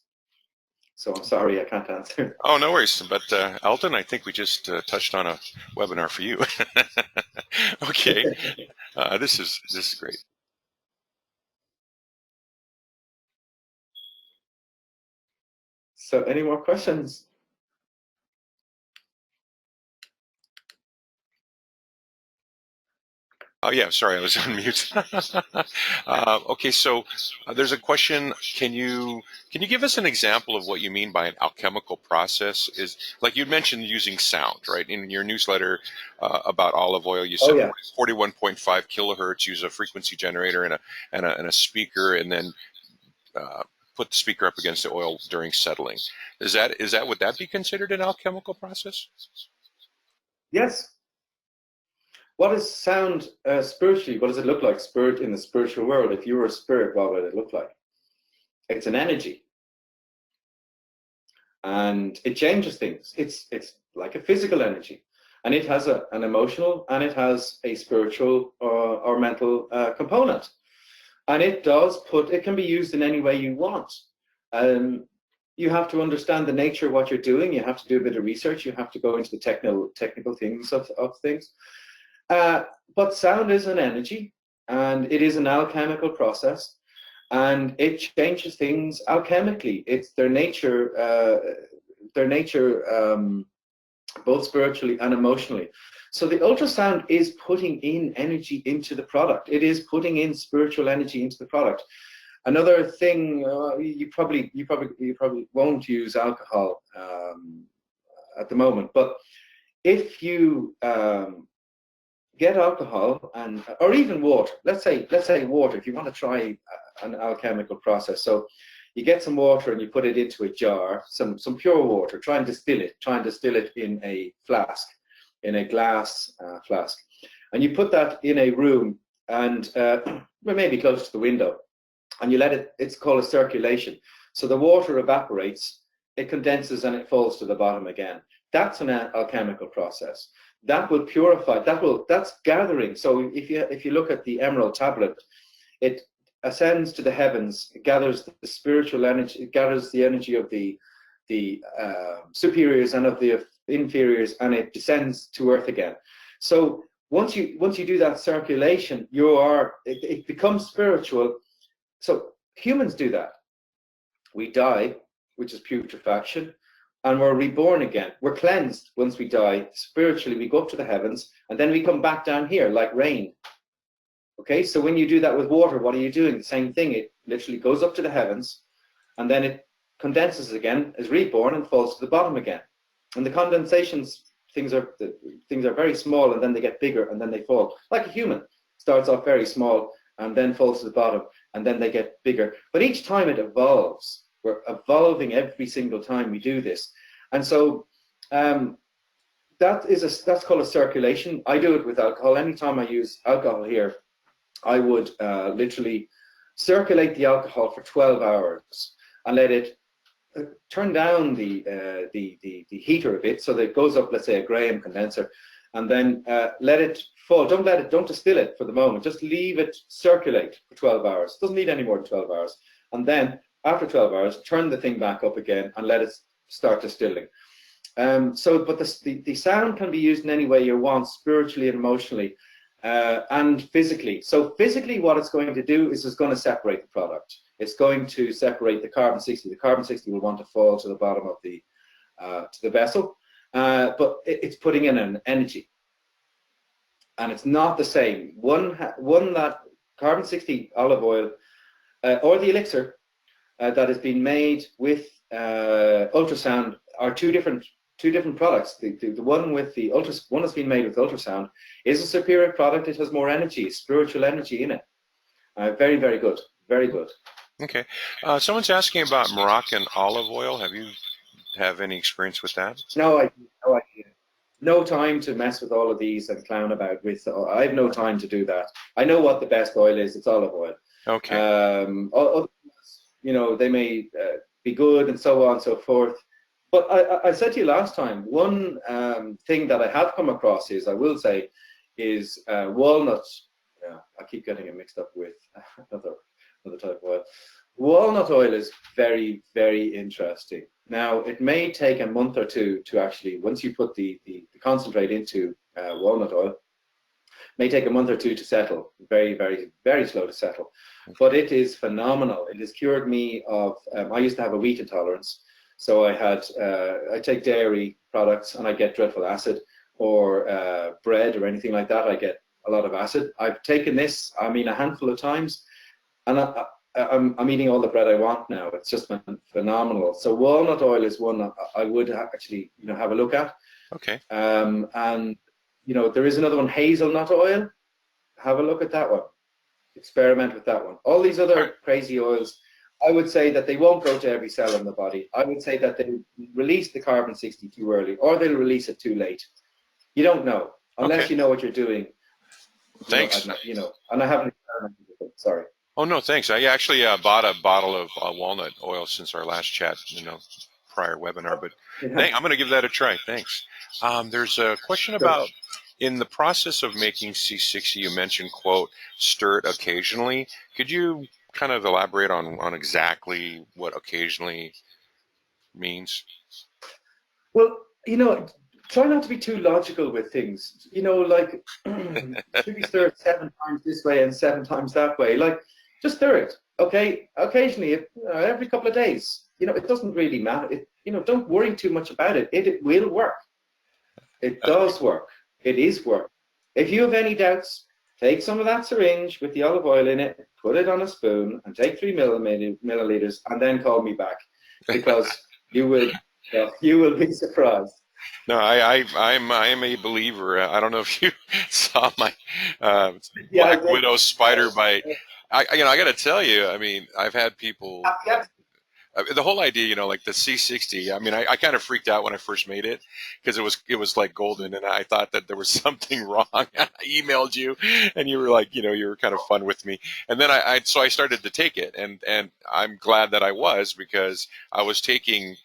So I'm sorry, I can't answer. Oh, no worries. But Elton, I think we just touched on a webinar for you. Okay, this is great. So any more questions? Oh yeah, sorry, I was on mute. Okay, so there's a question. Can you give us an example of what you mean by an alchemical process? Is like you mentioned using sound, right? In your newsletter about olive oil, you Oh said yeah. 41.5 kilohertz. Use a frequency generator and a speaker, and then uh, put the speaker up against the oil during settling. Is that would that be considered an alchemical process? Yes. What is sound spiritually? What does it look like? Spirit in the spiritual world. If you were a spirit, what would it look like? It's an energy, and it changes things. It's like a physical energy, and it has an emotional and it has a spiritual or mental component. And it can be used in any way you want. Um, you have to understand the nature of what you're doing. You have to do a bit of research. You have to go into the technical things of things. But sound is an energy, and it is an alchemical process, and it changes things alchemically. It's their nature, both spiritually and emotionally. So the ultrasound is putting in energy into the product. It is putting in spiritual energy into the product. Another thing, you probably won't use alcohol at the moment, but if you get alcohol or even water, let's say water, if you want to try an alchemical process. So you get some water and you put it into a jar, some pure water, try and distill it in a flask, in a glass flask, and you put that in a room, and maybe close to the window, and you let it's called a circulation. So the water evaporates, it condenses, and it falls to the bottom again. That's an alchemical process. That will purify, that's gathering. So if you look at the emerald tablet, it ascends to the heavens, it gathers the spiritual energy, it gathers the energy of the superiors and of the inferiors, and it descends to earth again. So once you do that circulation, it becomes spiritual. So humans do that. We die, which is putrefaction, and we're reborn again. We're cleansed once we die. Spiritually, we go up to the heavens, and then we come back down here like rain. Okay, so when you do that with water, what are you doing? The same thing. It literally goes up to the heavens, and then it condenses again, is reborn, and falls to the bottom again. And the condensations, things are very small, and then they get bigger, and then they fall. Like a human, starts off very small, and then falls to the bottom, and then they get bigger. But each time it evolves. We're evolving every single time we do this. And so that's called a circulation. I do it with alcohol. Anytime I use alcohol here, I would literally circulate the alcohol for 12 hours and let it turn down the heater a bit so that it goes up, let's say, a Graham condenser, and then let it fall. Don't distill it for the moment. Just leave it circulate for 12 hours. It doesn't need any more than 12 hours. And then after 12 hours, turn the thing back up again and let it start distilling. But the sound can be used in any way you want, spiritually and emotionally, and physically. So physically, what it's going to do is it's going to separate the product. It's going to separate the carbon 60. The carbon 60 will want to fall to the bottom of the vessel, but it's putting in an energy, and it's not the same. One that carbon 60 olive oil or the elixir that has been made with ultrasound are two different products. The one with the one that's been made with ultrasound is a superior product. It has more energy, spiritual energy in it. Very, very good. Very good. Okay. Someone's asking about Moroccan olive oil. Have any experience with that? No idea. No time to mess with all of these and clown about with. I have no time to do that. I know what the best oil is. It's olive oil. Okay. They may be good and so on and so forth. But I said to you last time, one thing that I have come across is walnut. Yeah, I keep getting it mixed up with another type of oil. Walnut oil is very, very interesting. Now, it may take a month or two to actually, once you put the concentrate into walnut oil, it may take a month or two to settle. Very, very, very slow to settle. But it is phenomenal. It has cured me of, I used to have a wheat intolerance. So I take dairy products and I get dreadful acid, or bread or anything like that. I get a lot of acid. I've taken this, a handful of times, and I'm eating all the bread I want now. It's just been phenomenal. So walnut oil is one I would actually, have a look at. Okay. And there is another one, hazelnut oil. Have a look at that one. Experiment with that one. All these other crazy oils, I would say that they won't go to every cell in the body. I would say that they release the carbon 60 too early, or they'll release it too late. You don't know unless you know what you're doing. Thanks. And I haven't experimented with it. Sorry. Oh, no, thanks. I actually bought a bottle of walnut oil since our last chat, prior webinar, but I'm going to give that a try. Thanks. There's a question about, in the process of making C60, you mentioned, quote, stir it occasionally. Could you kind of elaborate on exactly what occasionally means? Well, try not to be too logical with things. Like, should we stir it 7 times this way and 7 times that way? Like, just stir it, okay? Occasionally, every couple of days. It doesn't really matter. Don't worry too much about it. It will work. It does work. It is work. If you have any doubts, take some of that syringe with the olive oil in it, put it on a spoon, and take 3 milliliters, and then call me back, because you will be surprised. No, I am a believer. I don't know if you saw my Black Widow spider bite. I got to tell you, I've had people. The whole idea, like the C60. I kind of freaked out when I first made it because it was like golden, and I thought that there was something wrong. I emailed you, and you were like, you were kind of fun with me. And then so I started to take it, and I'm glad that I was, because I was taking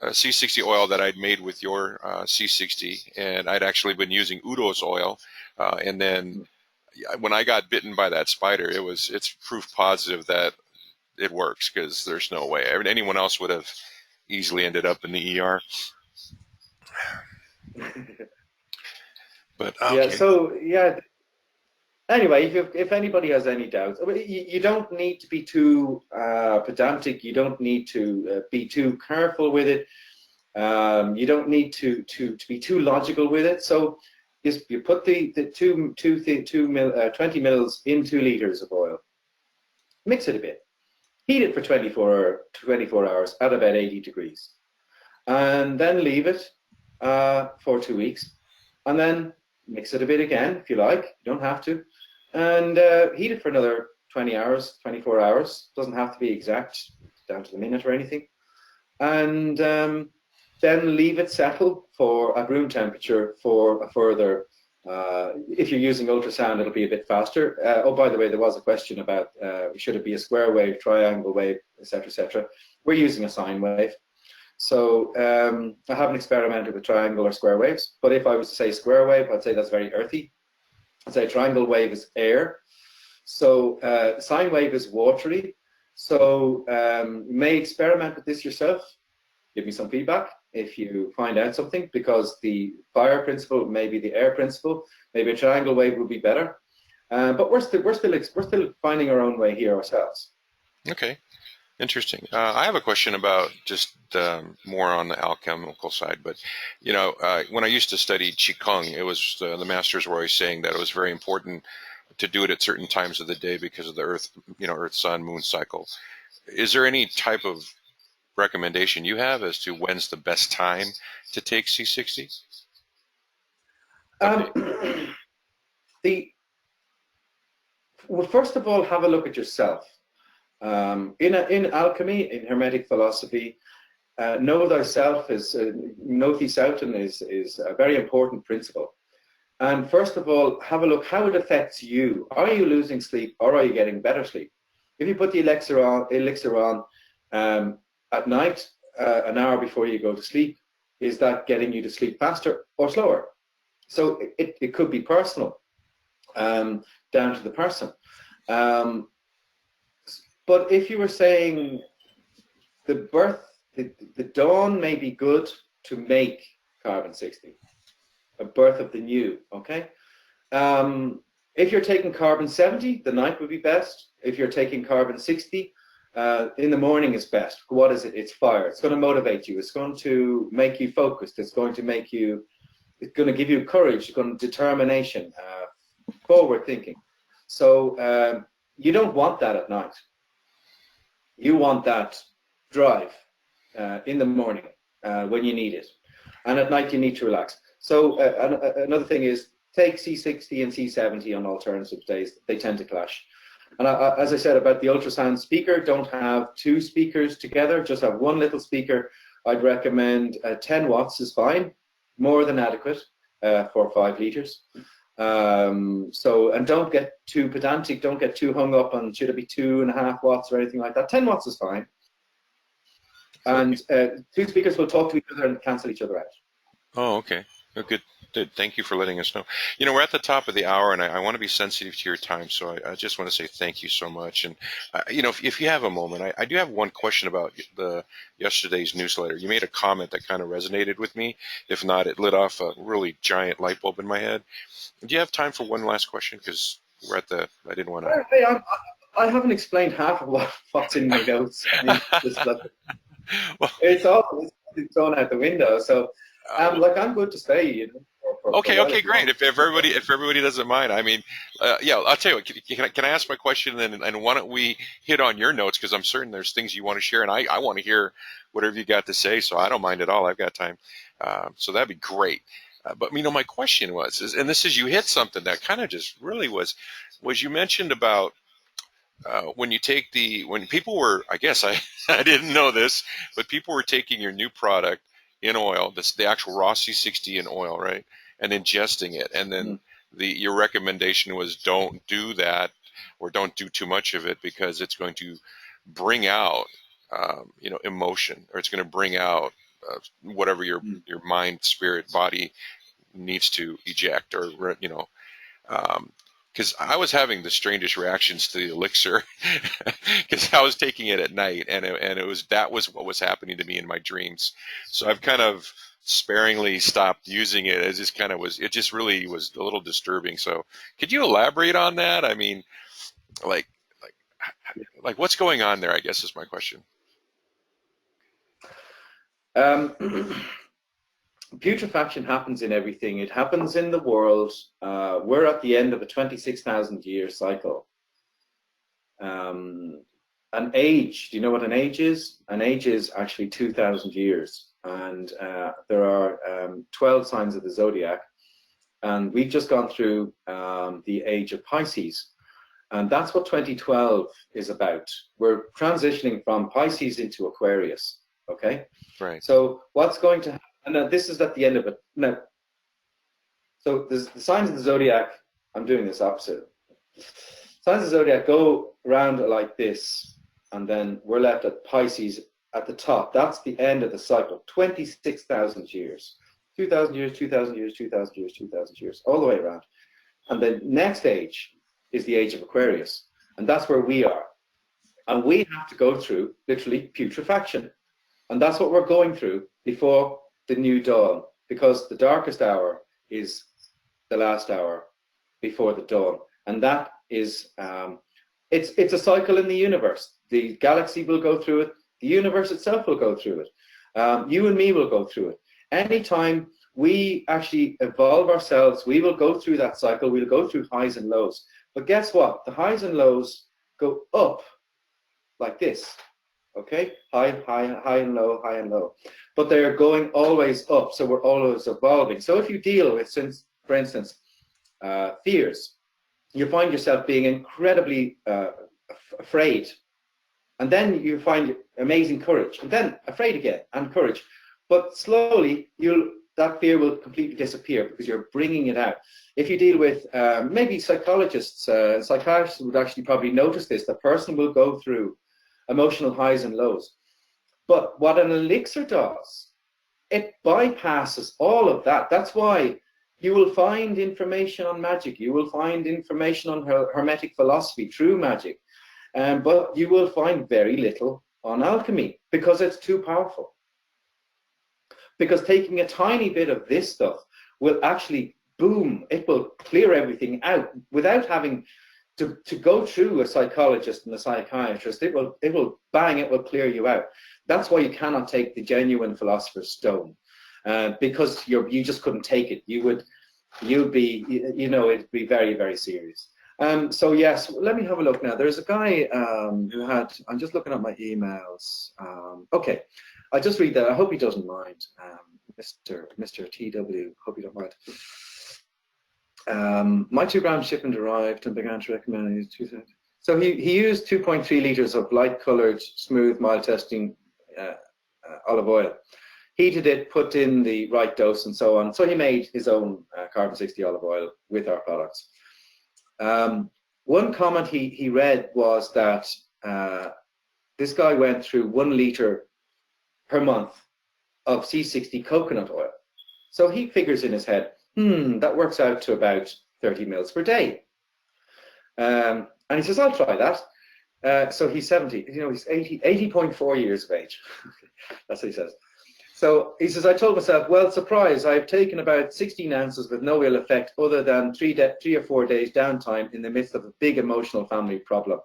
C60 oil that I'd made with your C60, and I'd actually been using Udo's oil, and then when I got bitten by that spider, it's proof positive that it works, because there's no way anyone else would have easily ended up in the ER. But okay. Anyway, if anybody has any doubts, you don't need to be too pedantic. You don't need to be too careful with it. You don't need to be too logical with it. So you put the 20 mils in 2 liters of oil. Mix it a bit. Heat it for 24 hours at about 80 degrees. And then leave it. for 2 weeks, and then mix it a bit again if you like. You don't have to, and heat it for another 20 hours, 24 hours. Doesn't have to be exact, down to the minute or anything, and then leave it settle for at room temperature for a further. If you're using ultrasound, it'll be a bit faster. Oh, by the way, there was a question about should it be a square wave, triangle wave, etc., etc. We're using a sine wave. So I haven't experimented with triangle or square waves, but if I was to say square wave, I'd say that's very earthy. I'd say triangle wave is air. So sine wave is watery. So you may experiment with this yourself. Give me some feedback if you find out something, because the fire principle may be the air principle. Maybe a triangle wave would be better. But we're still finding our own way here ourselves. Okay. Interesting. I have a question about just more on the alchemical side, but you know, when I used to study Qigong, it was the masters were always saying that it was very important to do it at certain times of the day because of the Earth, you know, Earth, Sun, Moon cycle. Is there any type of recommendation you have as to when's the best time to take C60? Well, first of all, have a look at yourself. In alchemy, in Hermetic philosophy, know thyself is know thesauton is a very important principle. And first of all, have a look how it affects you. Are you losing sleep, or are you getting better sleep? If you put the elixir on at night, an hour before you go to sleep, is that getting you to sleep faster or slower? So it could be personal, down to the person. But if you were saying the dawn may be good to make carbon 60, a birth of the new, okay? If you're taking carbon 70, the night would be best. If you're taking carbon 60, in the morning is best. What is it? It's fire. It's going to motivate you. It's going to make you focused. It's going to make you, it's going to give you courage, it's going to determination, forward thinking. So you don't want that at night. You want that drive in the morning when you need it. And at night you need to relax. So another thing is take C60 and C70 on alternative days. They tend to clash. And as I said about the ultrasound speaker, don't have two speakers together, just have one little speaker. I'd recommend 10 watts is fine, more than adequate for 5 liters. And don't get too pedantic, don't get too hung up on should it be 2.5 watts or anything like that. 10 watts is fine. And two speakers will talk to each other and cancel each other out. Oh, okay. Oh, good. Good. Thank you for letting us know. You know, we're at the top of the hour, and I want to be sensitive to your time, so I just want to say thank you so much. And, you know, if you have a moment, I do have one question about yesterday's newsletter. You made a comment that kind of resonated with me. If not, it lit off a really giant light bulb in my head. Do you have time for one last question? Because we're at the, I didn't want to. Hey, I haven't explained half of what's in my notes. I mean, Well, it's all thrown out the window. So, like, I'm good to stay. You know, okay, great. If everybody doesn't mind, I mean, yeah, I'll tell you what. Can I ask my question, and why don't we hit on your notes, because I'm certain there's things you want to share, and I want to hear whatever you got to say. So I don't mind at all. I've got time, so that'd be great. But you know, my question was, and this is, you hit something that kind of just really was you mentioned about when you take when people were, I guess I didn't know this, but people were taking your new product in oil, the actual raw C60 in oil, right, and ingesting it, and then your recommendation was don't do that, or don't do too much of it, because it's going to bring out you know, emotion, or it's going to bring out whatever your mind, spirit, body needs to eject, or you know. Because I was having the strangest reactions to the elixir, because I was taking it at night, and that was what was happening to me in my dreams. So I've kind of sparingly stopped using it. It just kind of was. It just really was a little disturbing. So could you elaborate on that? I mean, like, like what's going on there, I guess, is my question. Putrefaction happens in everything. It happens in the world. We're at the end of a 26,000-year cycle. An age, do you know what an age is? An age is actually 2,000 years. and there are 12 signs of the zodiac, and we've just gone through the age of Pisces, and that's what 2012 is about. We're transitioning from Pisces into Aquarius. Okay, Right. so what's going to happen? And this is at the end of it. Now, so the signs of the zodiac, I'm doing this opposite. Signs of the zodiac go around like this, and then we're left at Pisces at the top. That's the end of the cycle. 26,000 years, 2,000 years, 2,000 years, 2,000 years, 2,000 years, all the way around. And the next age is the age of Aquarius, and that's where we are. And we have to go through literally putrefaction, and that's what we're going through before the new dawn, because the darkest hour is the last hour before the dawn, and that is it's a cycle in the universe. The galaxy will go through it. The universe itself will go through it. You and me will go through it. Anytime we actually evolve ourselves, we will go through that cycle. We'll go through highs and lows. But guess what? The highs and lows go up like this. Okay, high, high, high and low, high and low. But they are going always up, so we're always evolving. So if you deal with, for instance, fears, you find yourself being incredibly afraid, and then you find amazing courage, and then afraid again and courage. But slowly, that fear will completely disappear because you're bringing it out. If you deal with maybe psychologists, psychiatrists would actually probably notice this. The person will go through emotional highs and lows. But what an elixir does, it bypasses all of that. That's why you will find information on magic. You will find information on hermetic philosophy, true magic. But you will find very little on alchemy because it's too powerful. Because taking a tiny bit of this stuff will actually, boom, it will clear everything out without having to go through a psychologist and a psychiatrist. It will bang, it will clear you out. That's why you cannot take the genuine philosopher's stone, because you just couldn't take it. You'd be, it'd be very, very serious. So yes, let me have a look now. There's a guy who had, I'm just looking at my emails. Okay, I'll just read that. I hope he doesn't mind. Mr. TW, hope you don't mind. My 2 gram shipment arrived and began to recommend it. So he used 2.3 liters of light colored, smooth, mild testing olive oil. Heated it, put in the right dose and so on. So he made his own carbon 60 olive oil with our products. One comment he read was that this guy went through 1 liter per month of C60 coconut oil. So he figures in his head, that works out to about 30 mils per day. And he says, I'll try that. So he's 70, he's 80.4 years of age. That's what he says. So he says, I told myself, well, surprise, I've taken about 16 ounces with no ill effect other than 3 or 4 days downtime in the midst of a big emotional family problem.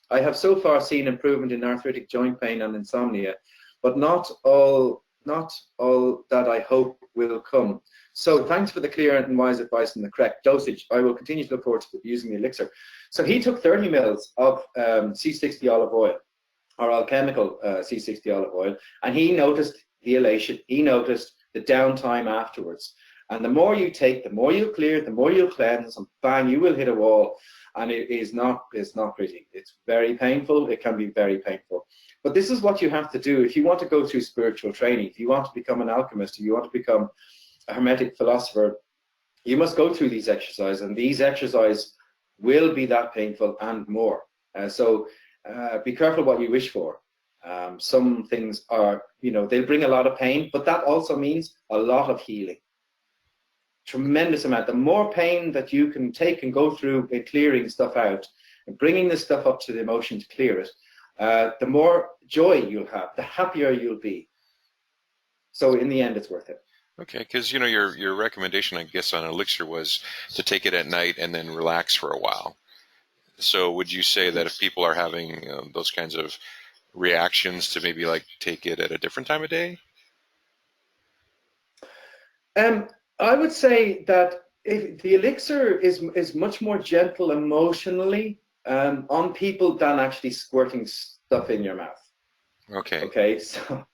I have so far seen improvement in arthritic joint pain and insomnia, but not all that I hope will come. So thanks for the clear and wise advice and the correct dosage. I will continue to look forward to using the elixir. So he took 30 mils of C60 olive oil, or alchemical C60 olive oil, and he noticed the elation. He noticed the downtime afterwards. And the more you take, the more you clear, the more you cleanse, and bang, you will hit a wall. And it's not pretty. It's very painful. It can be very painful. But this is what you have to do if you want to go through spiritual training. If you want to become an alchemist, if you want to become a hermetic philosopher, you must go through these exercises, and these exercises will be that painful and more. So be careful what you wish for. Some things are, they'll bring a lot of pain, but that also means a lot of healing. Tremendous amount. The more pain that you can take and go through in clearing stuff out and bringing this stuff up to the emotion to clear it, the more joy you'll have, the happier you'll be. So in the end, it's worth it. Okay, because your recommendation, I guess, on elixir was to take it at night and then relax for a while. So would you say that if people are having those kinds of reactions, to maybe like take it at a different time of day? I would say that if the elixir is much more gentle emotionally on people than actually squirting stuff in your mouth. Okay. Okay, so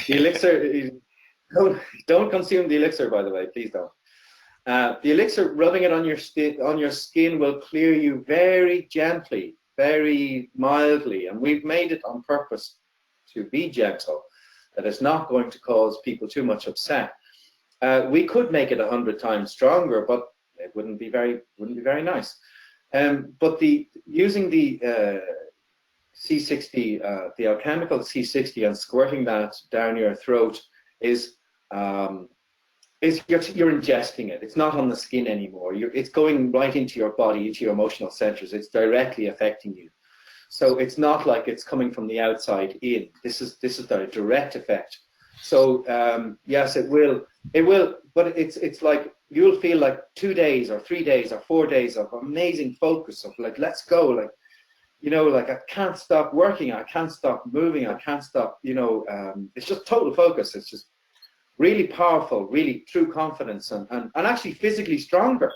the elixir don't consume the elixir, by the way, please don't. The elixir, rubbing it on your skin will clear you very gently, very mildly, and we've made it on purpose to be gentle, that it's not going to cause people too much upset. We could make it 100 times stronger, but it wouldn't be very nice. But using the C60, the alchemical C60, and squirting that down your throat is you're ingesting it. It's not on the skin anymore. It's going right into your body, into your emotional centers. It's directly affecting you. So it's not like it's coming from the outside in. This is the direct effect. So yes, it will, but it's like you'll feel like 2 days or 3 days or 4 days of amazing focus, of like, let's go, like, you know, like I can't stop working, I can't stop moving, I can't stop, you know, it's just total focus. It's just really powerful, really true confidence, and actually physically stronger,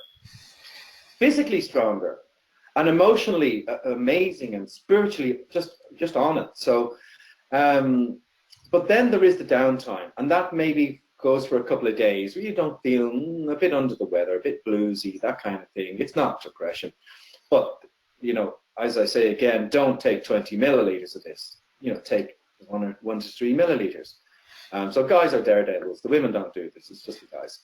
and emotionally amazing, and spiritually just on it. So but then there is the downtime, and that maybe goes for a couple of days where you don't feel a bit under the weather, a bit bluesy, that kind of thing. It's not depression, but you know, as I say again, don't take 20 milliliters of this. You know, take 1 to 3 milliliters. So guys are daredevils. The women don't do this. It's just the guys.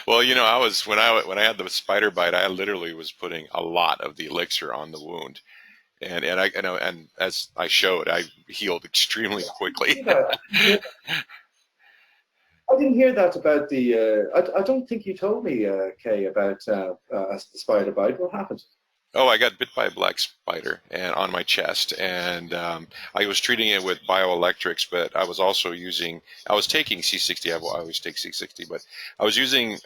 Well, you know, when I had the spider bite, I literally was putting a lot of the elixir on the wound, and I, you know, and as I showed, I healed extremely quickly. I didn't hear that about the. I don't think you told me, Kay, about the spider bite. What happened? Oh, I got bit by a black spider and on my chest, and I was treating it with bioelectrics, but I was also I was taking C60. I always take C60, but I was using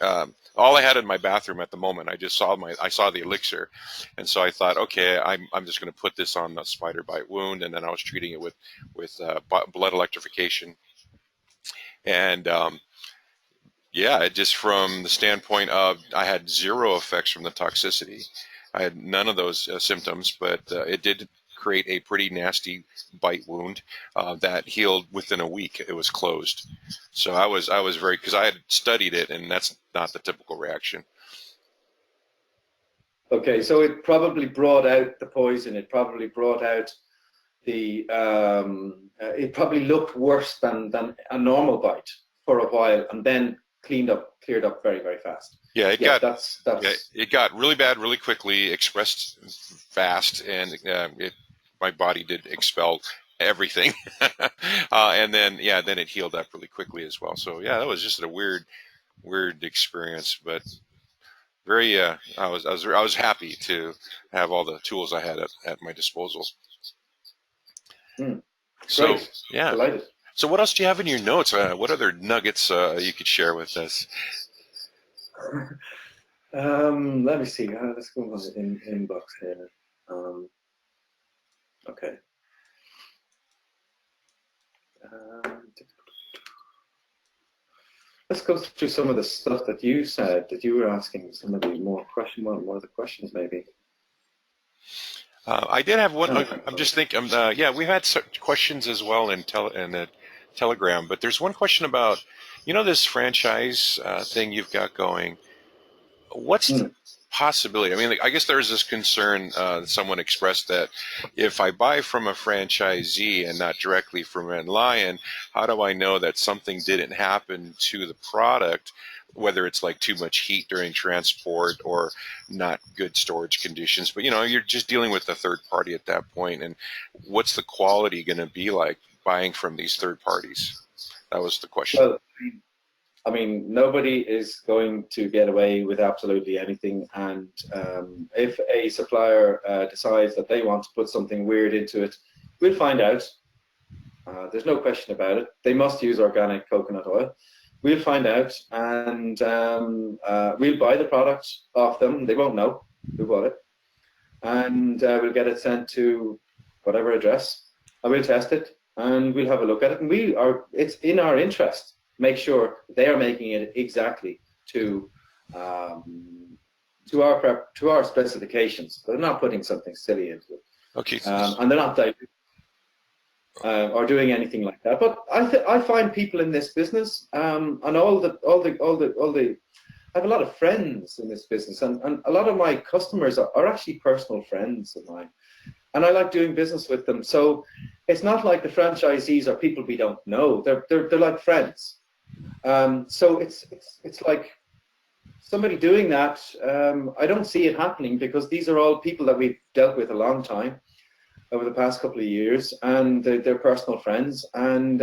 all I had in my bathroom at the moment. I saw the elixir, and so I thought, okay, I'm just going to put this on the spider bite wound, and then I was treating it with blood electrification, and yeah, it just, from the standpoint of, I had zero effects from the toxicity. I had none of those symptoms, but it did create a pretty nasty bite wound that healed within a week. It was closed. So I was very, because I had studied it, and that's not the typical reaction. Okay, so it probably brought out the poison. It probably brought out the. It probably looked worse than a normal bite for a while, and then cleared up very, very fast. Yeah, that's it got really bad really quickly, expressed fast, and my body did expel everything, and then then it healed up really quickly as well. So yeah, that was just a weird experience, but very. I was happy to have all the tools I had at my disposal. So great. yeah. Delighted. So what else do you have in your notes? What other nuggets you could share with us? Let me see. Let's go on the inbox here. Okay. Let's go through some of the stuff that you said, that you were asking, some of the more of the questions maybe. I did have one. I'm just thinking. Yeah, we've had questions as well in the Telegram, but there's one question about, you know, this franchise thing you've got going. What's the possibility? I mean, like, I guess there's this concern someone expressed that if I buy from a franchisee and not directly from Red Lion, how do I know that something didn't happen to the product, whether it's like too much heat during transport or not good storage conditions? But, you know, you're just dealing with a third party at that point, and what's the quality going to be like buying from these third parties? That was the question. Well, I mean, nobody is going to get away with absolutely anything, and if a supplier decides that they want to put something weird into it, we'll find out. There's no question about it. They must use organic coconut oil. We'll find out, and we'll buy the product off them. They won't know who bought it, and we'll get it sent to whatever address. I will test it, and we'll have a look at it. And it's in our interest. Make sure they are making it exactly to our specifications. They're not putting something silly into it. Okay. And they're not diluting. or doing anything like that. But I find people in this business, and I have a lot of friends in this business, and a lot of my customers are actually personal friends of mine, and I like doing business with them. So it's not like the franchisees are people we don't know. They're like friends. So it's like somebody doing that. I don't see it happening because these are all people that we've dealt with a long time over the past couple of years, and they're personal friends, and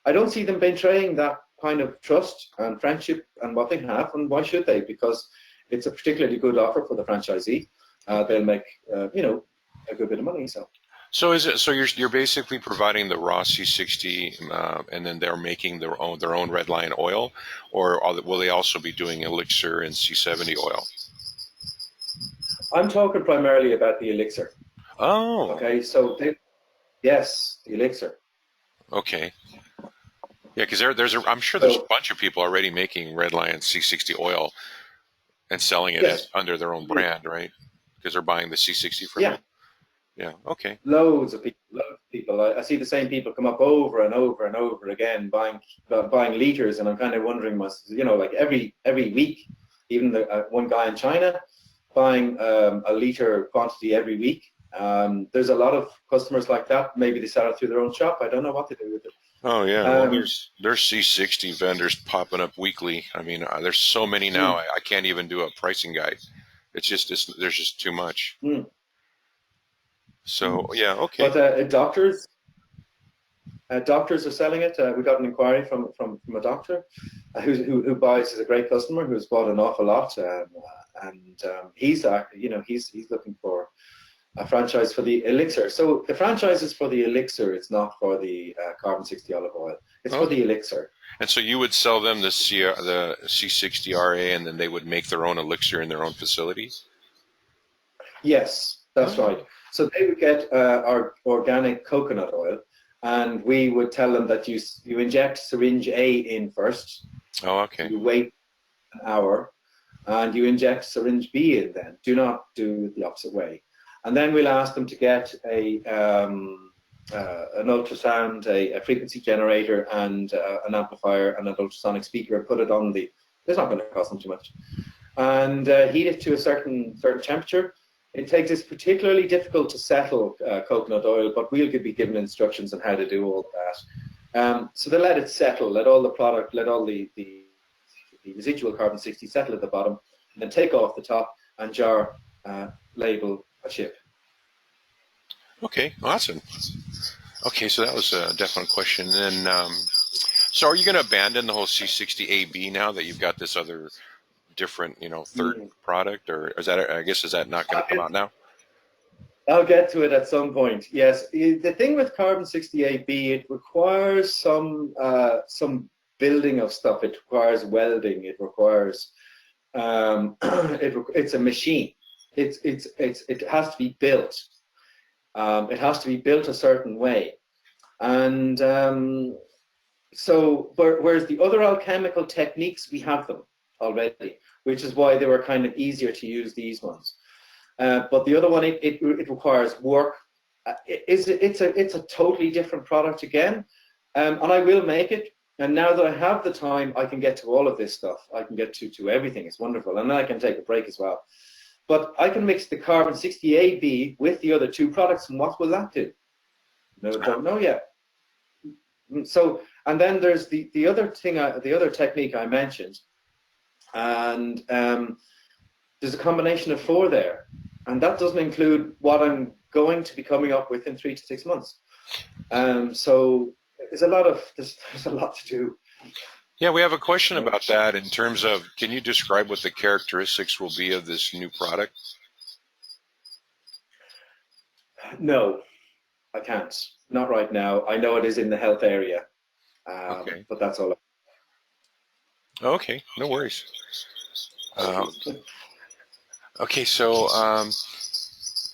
I don't see them betraying that kind of trust and friendship and what they have, and why should they? Because it's a particularly good offer for the franchisee. They'll make a good bit of money. So is it so you're basically providing the raw C60, and then they're making their own Red Lion oil, or will they also be doing elixir and C70 oil? I'm talking primarily about the elixir. Oh, Okay, so yes, the elixir. okay. Yeah, because I'm sure there's a So bunch of people already making Red Lion C60 oil and selling it yes, under their own brand, right? Because they're buying the C60 from you. yeah, Yeah. Okay. loads of people. Loads of people. I see the same people come up over and over and over again, buying liters, and I'm kind of wondering, like every week, even the one guy in China buying a liter quantity every week. There's a lot of customers like that. Maybe they sell it through their own shop. I don't know what they do with it. Oh yeah. Well, Um, there's C60 vendors popping up weekly. I mean, there's so many now. mm, I can't even do a pricing guide. There's just too much. mm, So mm. yeah. Okay. But doctors are selling it. We got an inquiry from a doctor who buys, is a great customer who's bought an awful lot, and he's looking for a franchise for the elixir. So the franchise is for the elixir. It's not for the carbon 60 olive oil. It's for the Okay. elixir. And so you would sell them the C60 RA, and then they would make their own elixir in their own facility. Yes, that's Oh. right. So they would get our organic coconut oil, and we would tell them that you inject syringe A in first. Oh. Okay. You wait an hour, and you inject syringe B in then. Do not do it the opposite way. And then we'll ask them to get an ultrasound, a frequency generator, and an amplifier, and an ultrasonic speaker, and put it on the. It's not going to cost them too much. And heat it to a certain temperature. It's particularly difficult to settle coconut oil, but we'll be given instructions on how to do all that. So they let it settle, let all the residual carbon 60 settle at the bottom, and then take off the top and jar, label, a chip. Okay. Awesome. Okay. So that was a definite question. And so are you going to abandon the whole C60 AB now that you've got this other different, third Mm. product, or is that? I guess is that not going to come out now? I'll get to it at some point. Yes, the thing with carbon 60AB, it requires some building of stuff. It requires welding. It requires it's a machine. It has to be built. It has to be built a certain way, and so whereas the other alchemical techniques, we have them already, which is why they were kind of easier to use, these ones. But the other one, it requires work. It's a totally different product again, and I will make it. And now that I have the time, I can get to all of this stuff. I can get to everything. It's wonderful, and then I can take a break as well. But I can mix the carbon 60AB with the other two products, and what will that do? No, don't know yet. So, and then there's the other thing, the other technique I mentioned, and there's a combination of 4 there, and that doesn't include what I'm going to be coming up with in 3 to 6 months. So there's a lot to do. Yeah, we have a question about that in terms of, can you describe what the characteristics will be of this new product? No, I can't. Not right now. I know it is in the health area, Okay. but that's all. Okay, no worries. Okay. Okay, so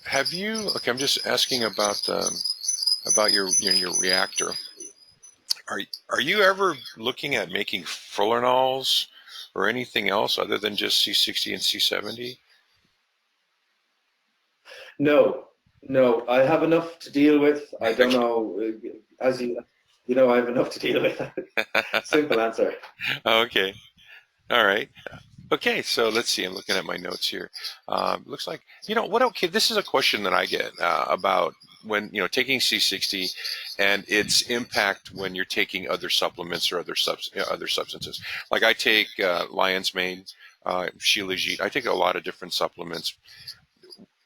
have you? Okay, I'm just asking about your reactor. Are you ever looking at making Fullernals or anything else other than just C60 and C70? No, No, I have enough to deal with. I don't know, as you know, I have enough to deal with. Simple answer. Okay. All right. Okay, so let's see. I'm looking at my notes here. Looks like, what? Okay, this is a question that I get about when, taking C60 and its impact when you're taking other supplements or other substances. Like I take Lion's Mane, Shilajit. I take a lot of different supplements.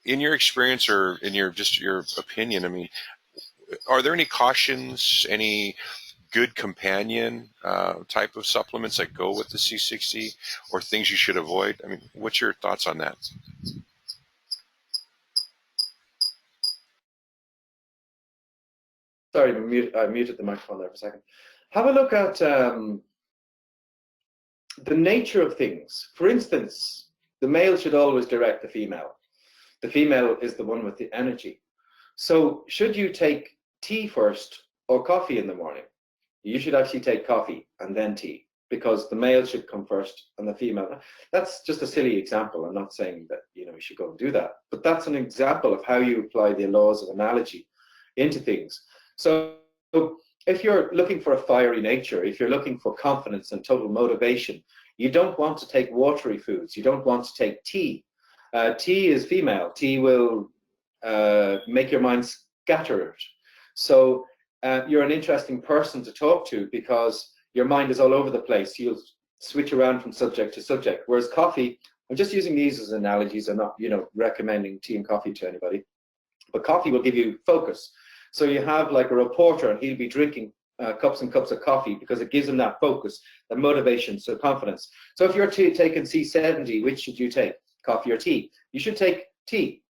In your experience or in your opinion, I mean, are there any cautions, any good companion type of supplements that go with the C60 or things you should avoid? I mean, what's your thoughts on that? Sorry, I muted the microphone there for a second. Have a look at the nature of things. For instance, the male should always direct the female. The female is the one with the energy. So should you take tea first or coffee in the morning? You should actually take coffee and then tea, because the male should come first and the female. That's just a silly example. I'm not saying that you should go and do that, but that's an example of how you apply the laws of analogy into things. So if you're looking for a fiery nature, if you're looking for confidence and total motivation, you don't want to take watery foods. You don't want to take tea. Tea is female. Tea will make your mind scattered. So you're an interesting person to talk to because your mind is all over the place. You'll switch around from subject to subject. Whereas coffee, I'm just using these as analogies. I'm not, recommending tea and coffee to anybody. But coffee will give you focus. So you have like a reporter, and he'll be drinking cups and cups of coffee because it gives him that focus, that motivation, so confidence. So if you're taking C70, which should you take, coffee or tea? You should take tea.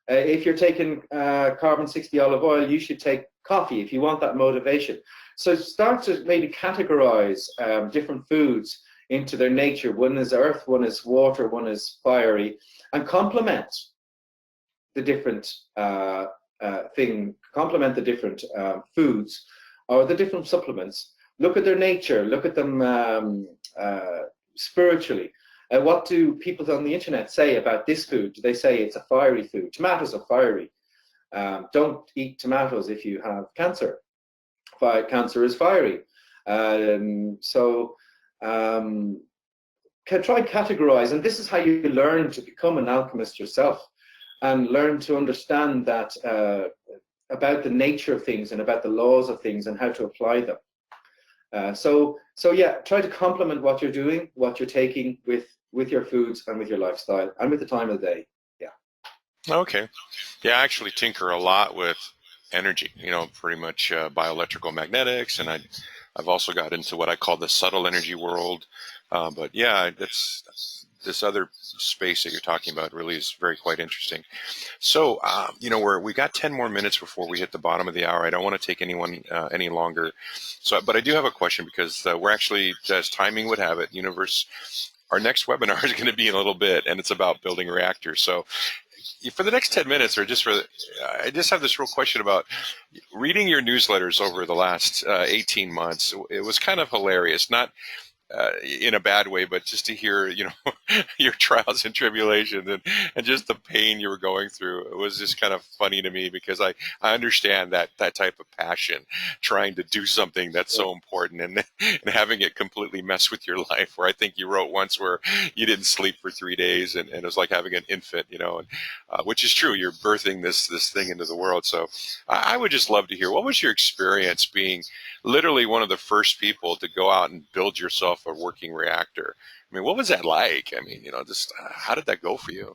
If you're taking carbon 60 olive oil, you should take coffee if you want that motivation. So start to maybe categorize different foods into their nature. One is earth, one is water, one is fiery, and complement the different complement the different foods or the different supplements. Look at their nature, look at them spiritually. What do people on the internet say about this food? Do they say it's a fiery food? Tomatoes are fiery. Don't eat tomatoes if you have cancer. Cancer is fiery. Try categorize, and this is how you learn to become an alchemist yourself, and learn to understand that about the nature of things and about the laws of things and how to apply them. So yeah, try to complement what you're doing, what you're taking with your foods and with your lifestyle and with the time of the day. Yeah. Okay. Yeah, I actually tinker a lot with energy, pretty much bioelectrical magnetics, and I've also got into what I call the subtle energy world. But yeah, this other space that you're talking about really is very quite interesting. So, we got 10 more minutes before we hit the bottom of the hour. I don't want to take anyone any longer. So, but I do have a question because we're actually, as timing would have it, our next webinar is going to be in a little bit, and it's about building reactors. So for the next 10 minutes, or I just have this real question about reading your newsletters over the last 18 months. It was kind of hilarious, not in a bad way, but just to hear, your trials and tribulations and just the pain you were going through. It was just kind of funny to me because I understand that type of passion, trying to do something that's so important and having it completely mess with your life. Where I think you wrote once where you didn't sleep for 3 days and it was like having an infant, which is true. You're birthing this thing into the world. So I would just love to hear, what was your experience being literally one of the first people to go out and build yourself a working reactor? I mean, what was that like? I mean, just how did that go for you?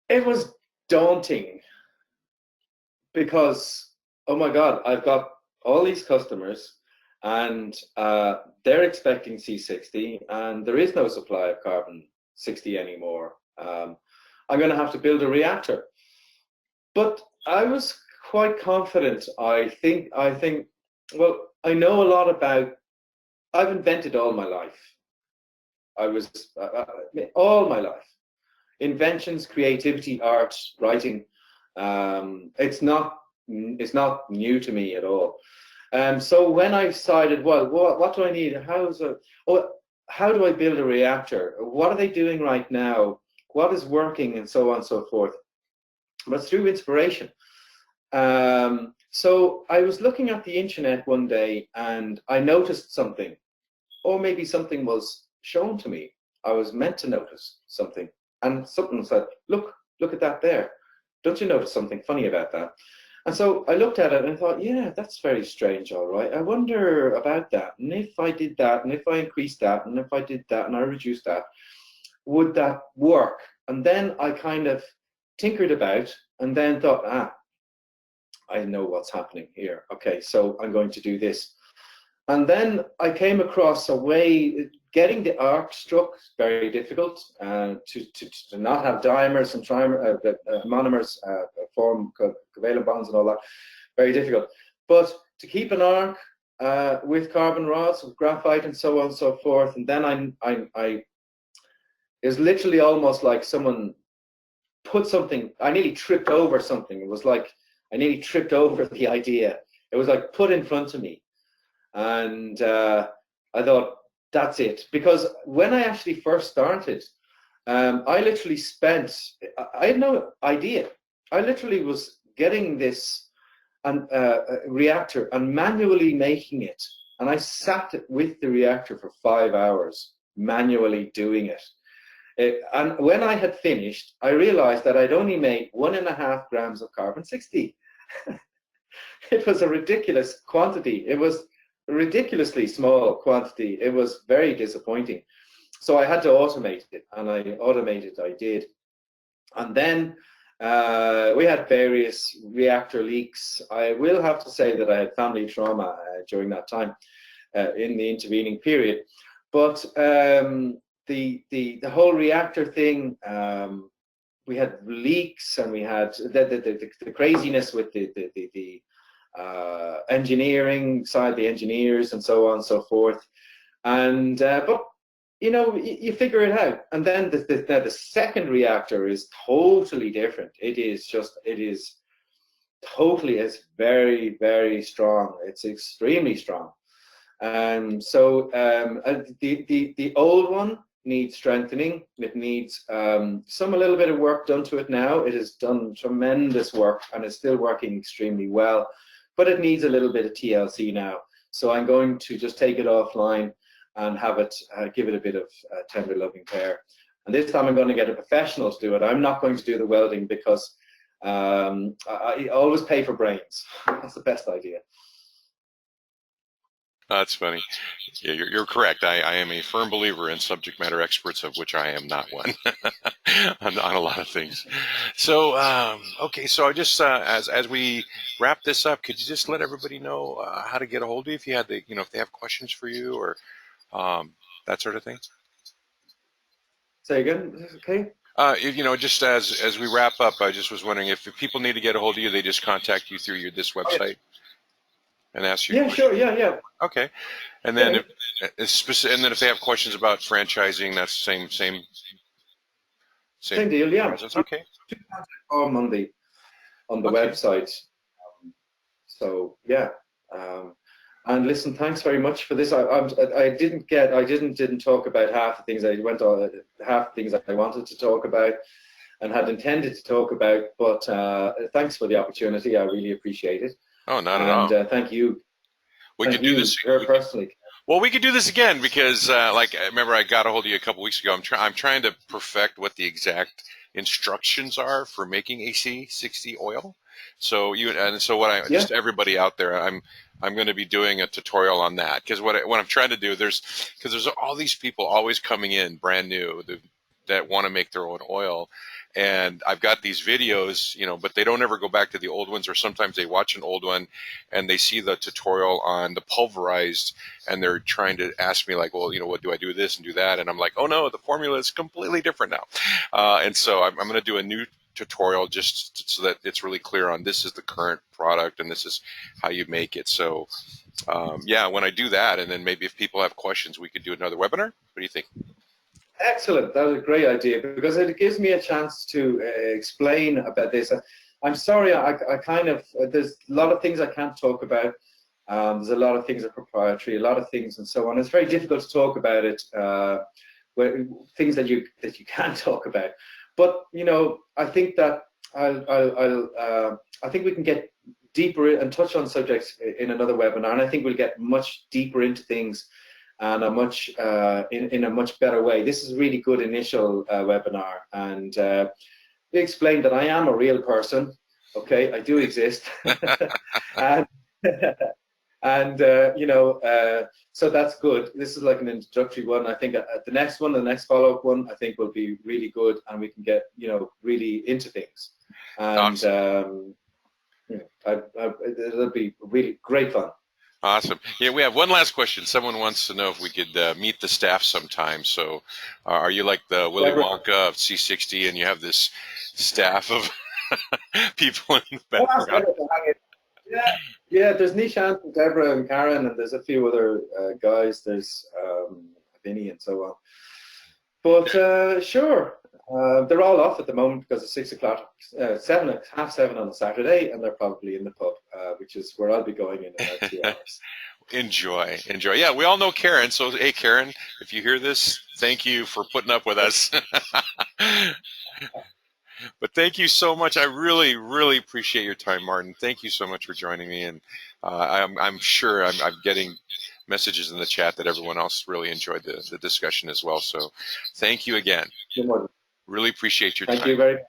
It was daunting because, oh my God, I've got all these customers and they're expecting C60 and there is no supply of carbon 60 anymore. I'm going to have to build a reactor. But I was quite confident. I think, well, I know a lot about, I've invented all my life. All my life. Inventions, creativity, art, writing. It's not new to me at all. So when I decided, well, what do I need? How do I build a reactor? What are they doing right now? what is working, and so on and so forth. But through inspiration. So I was looking at the internet one day and I noticed something, or maybe something was shown to me. I was meant to notice something, and something said, look at that there. Don't you notice something funny about that? And so I looked at it and thought, yeah, that's very strange, all right. I wonder about that. And if I did that, and if I increased that, and if I did that, and I reduced that, would that work? And then I kind of tinkered about and then thought, I know what's happening here. Okay, so I'm going to do this. And then I came across a way, getting the arc struck is very difficult, to not have dimers and monomers form covalent bonds and all that, very difficult. But to keep an arc with carbon rods, with graphite and so on and so forth, and then it was literally almost like someone put something, I nearly tripped over something. It was like I nearly tripped over the idea. It was like put in front of me. And I thought, that's it. Because when I actually first started, I literally I had no idea. I literally was getting this reactor and manually making it. And I sat with the reactor for 5 hours, manually doing it. And when I had finished, I realized that I'd only made 1.5 grams of carbon 60. It was a ridiculous quantity. It was a ridiculously small quantity. It was very disappointing. So I had to automate it, and I did. And then we had various reactor leaks. I will have to say that I had family trauma during that time, in the intervening period. But the whole reactor thing, we had leaks, and we had the craziness with the engineering side, the engineers, and so on and so forth. And but you know, you figure it out. And then the second reactor is totally different. It's very, very strong. It's extremely strong. So the old one needs strengthening. It needs a little bit of work done to it now. It has done tremendous work and is still working extremely well, but it needs a little bit of TLC now. So I'm going to just take it offline and have it, give it a bit of tender loving care. And this time I'm going to get a professional to do it. I'm not going to do the welding because I always pay for brains. That's the best idea. That's funny. Yeah, you're correct. I am a firm believer in subject matter experts, of which I am not one on a lot of things. So, okay, so I just as we wrap this up, could you just let everybody know how to get a hold of you if you had if they have questions for you or that sort of thing? Say again, okay? Just as we wrap up, I just was wondering if people need to get a hold of you, they just contact you through this website and ask you. Yeah, sure, yeah. Okay, and then if they have questions about franchising, that's same deal. Yeah, process. Okay. On the website. So yeah, and listen, thanks very much for this. I didn't talk about half the things I wanted to talk about and had intended to talk about, but thanks for the opportunity. I really appreciate it. Oh, not at all. And thank you. We could do this personally. Well, we could do this again because, remember, I got a hold of you a couple weeks ago. I'm trying to perfect what the exact instructions are for making a C60 oil. So just everybody out there, I'm going to be doing a tutorial on that because what I'm trying to do there's all these people always coming in brand new that want to make their own oil. And I've got these videos, but they don't ever go back to the old ones, or sometimes they watch an old one and they see the tutorial on the pulverized and they're trying to ask me like, well, what do I do this and do that? And I'm like, oh no, the formula is completely different now. And so I'm going to do a new tutorial just so that it's really clear on this is the current product and this is how you make it. So when I do that, and then maybe if people have questions, we could do another webinar. What do you think? Excellent. That was a great idea because it gives me a chance to explain about this. I'm sorry, I kind of, there's a lot of things I can't talk about. There's a lot of things that are proprietary, a lot of things and so on. It's very difficult to talk about it, things that you can't talk about. But I think that I think we can get deeper and touch on subjects in another webinar, and I think we'll get much deeper into things and in a much better way. This is a really good initial webinar, and we explained that I am a real person. Okay, I do exist, and and so that's good. This is like an introductory one. I think the next one, the next follow-up one, I think will be really good, and we can get really into things, and Awesome. it'll be really great fun. Awesome. Yeah, we have one last question. Someone wants to know if we could meet the staff sometime. So, are you like the Willy Wonka of C60, and you have this staff of people in the background? Yeah, yeah. There's Nishant and Deborah and Karen, and there's a few other guys. There's Vinny and so on. But sure, they're all off at the moment because it's 6 o'clock, 7:30 on a Saturday, and they're probably in the pub, which is where I'll be going in about 2 hours. Enjoy. Yeah, we all know Karen. So, hey, Karen, if you hear this, thank you for putting up with us. But thank you so much. I really, really appreciate your time, Marten. Thank you so much for joining me. And I'm sure I'm getting messages in the chat that everyone else really enjoyed the discussion as well. So thank you again. Really appreciate your time. Thank you very much.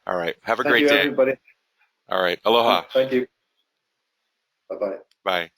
All right. Have a great day. Thank you, everybody. All right. Aloha. Thank you. Bye-bye. Bye.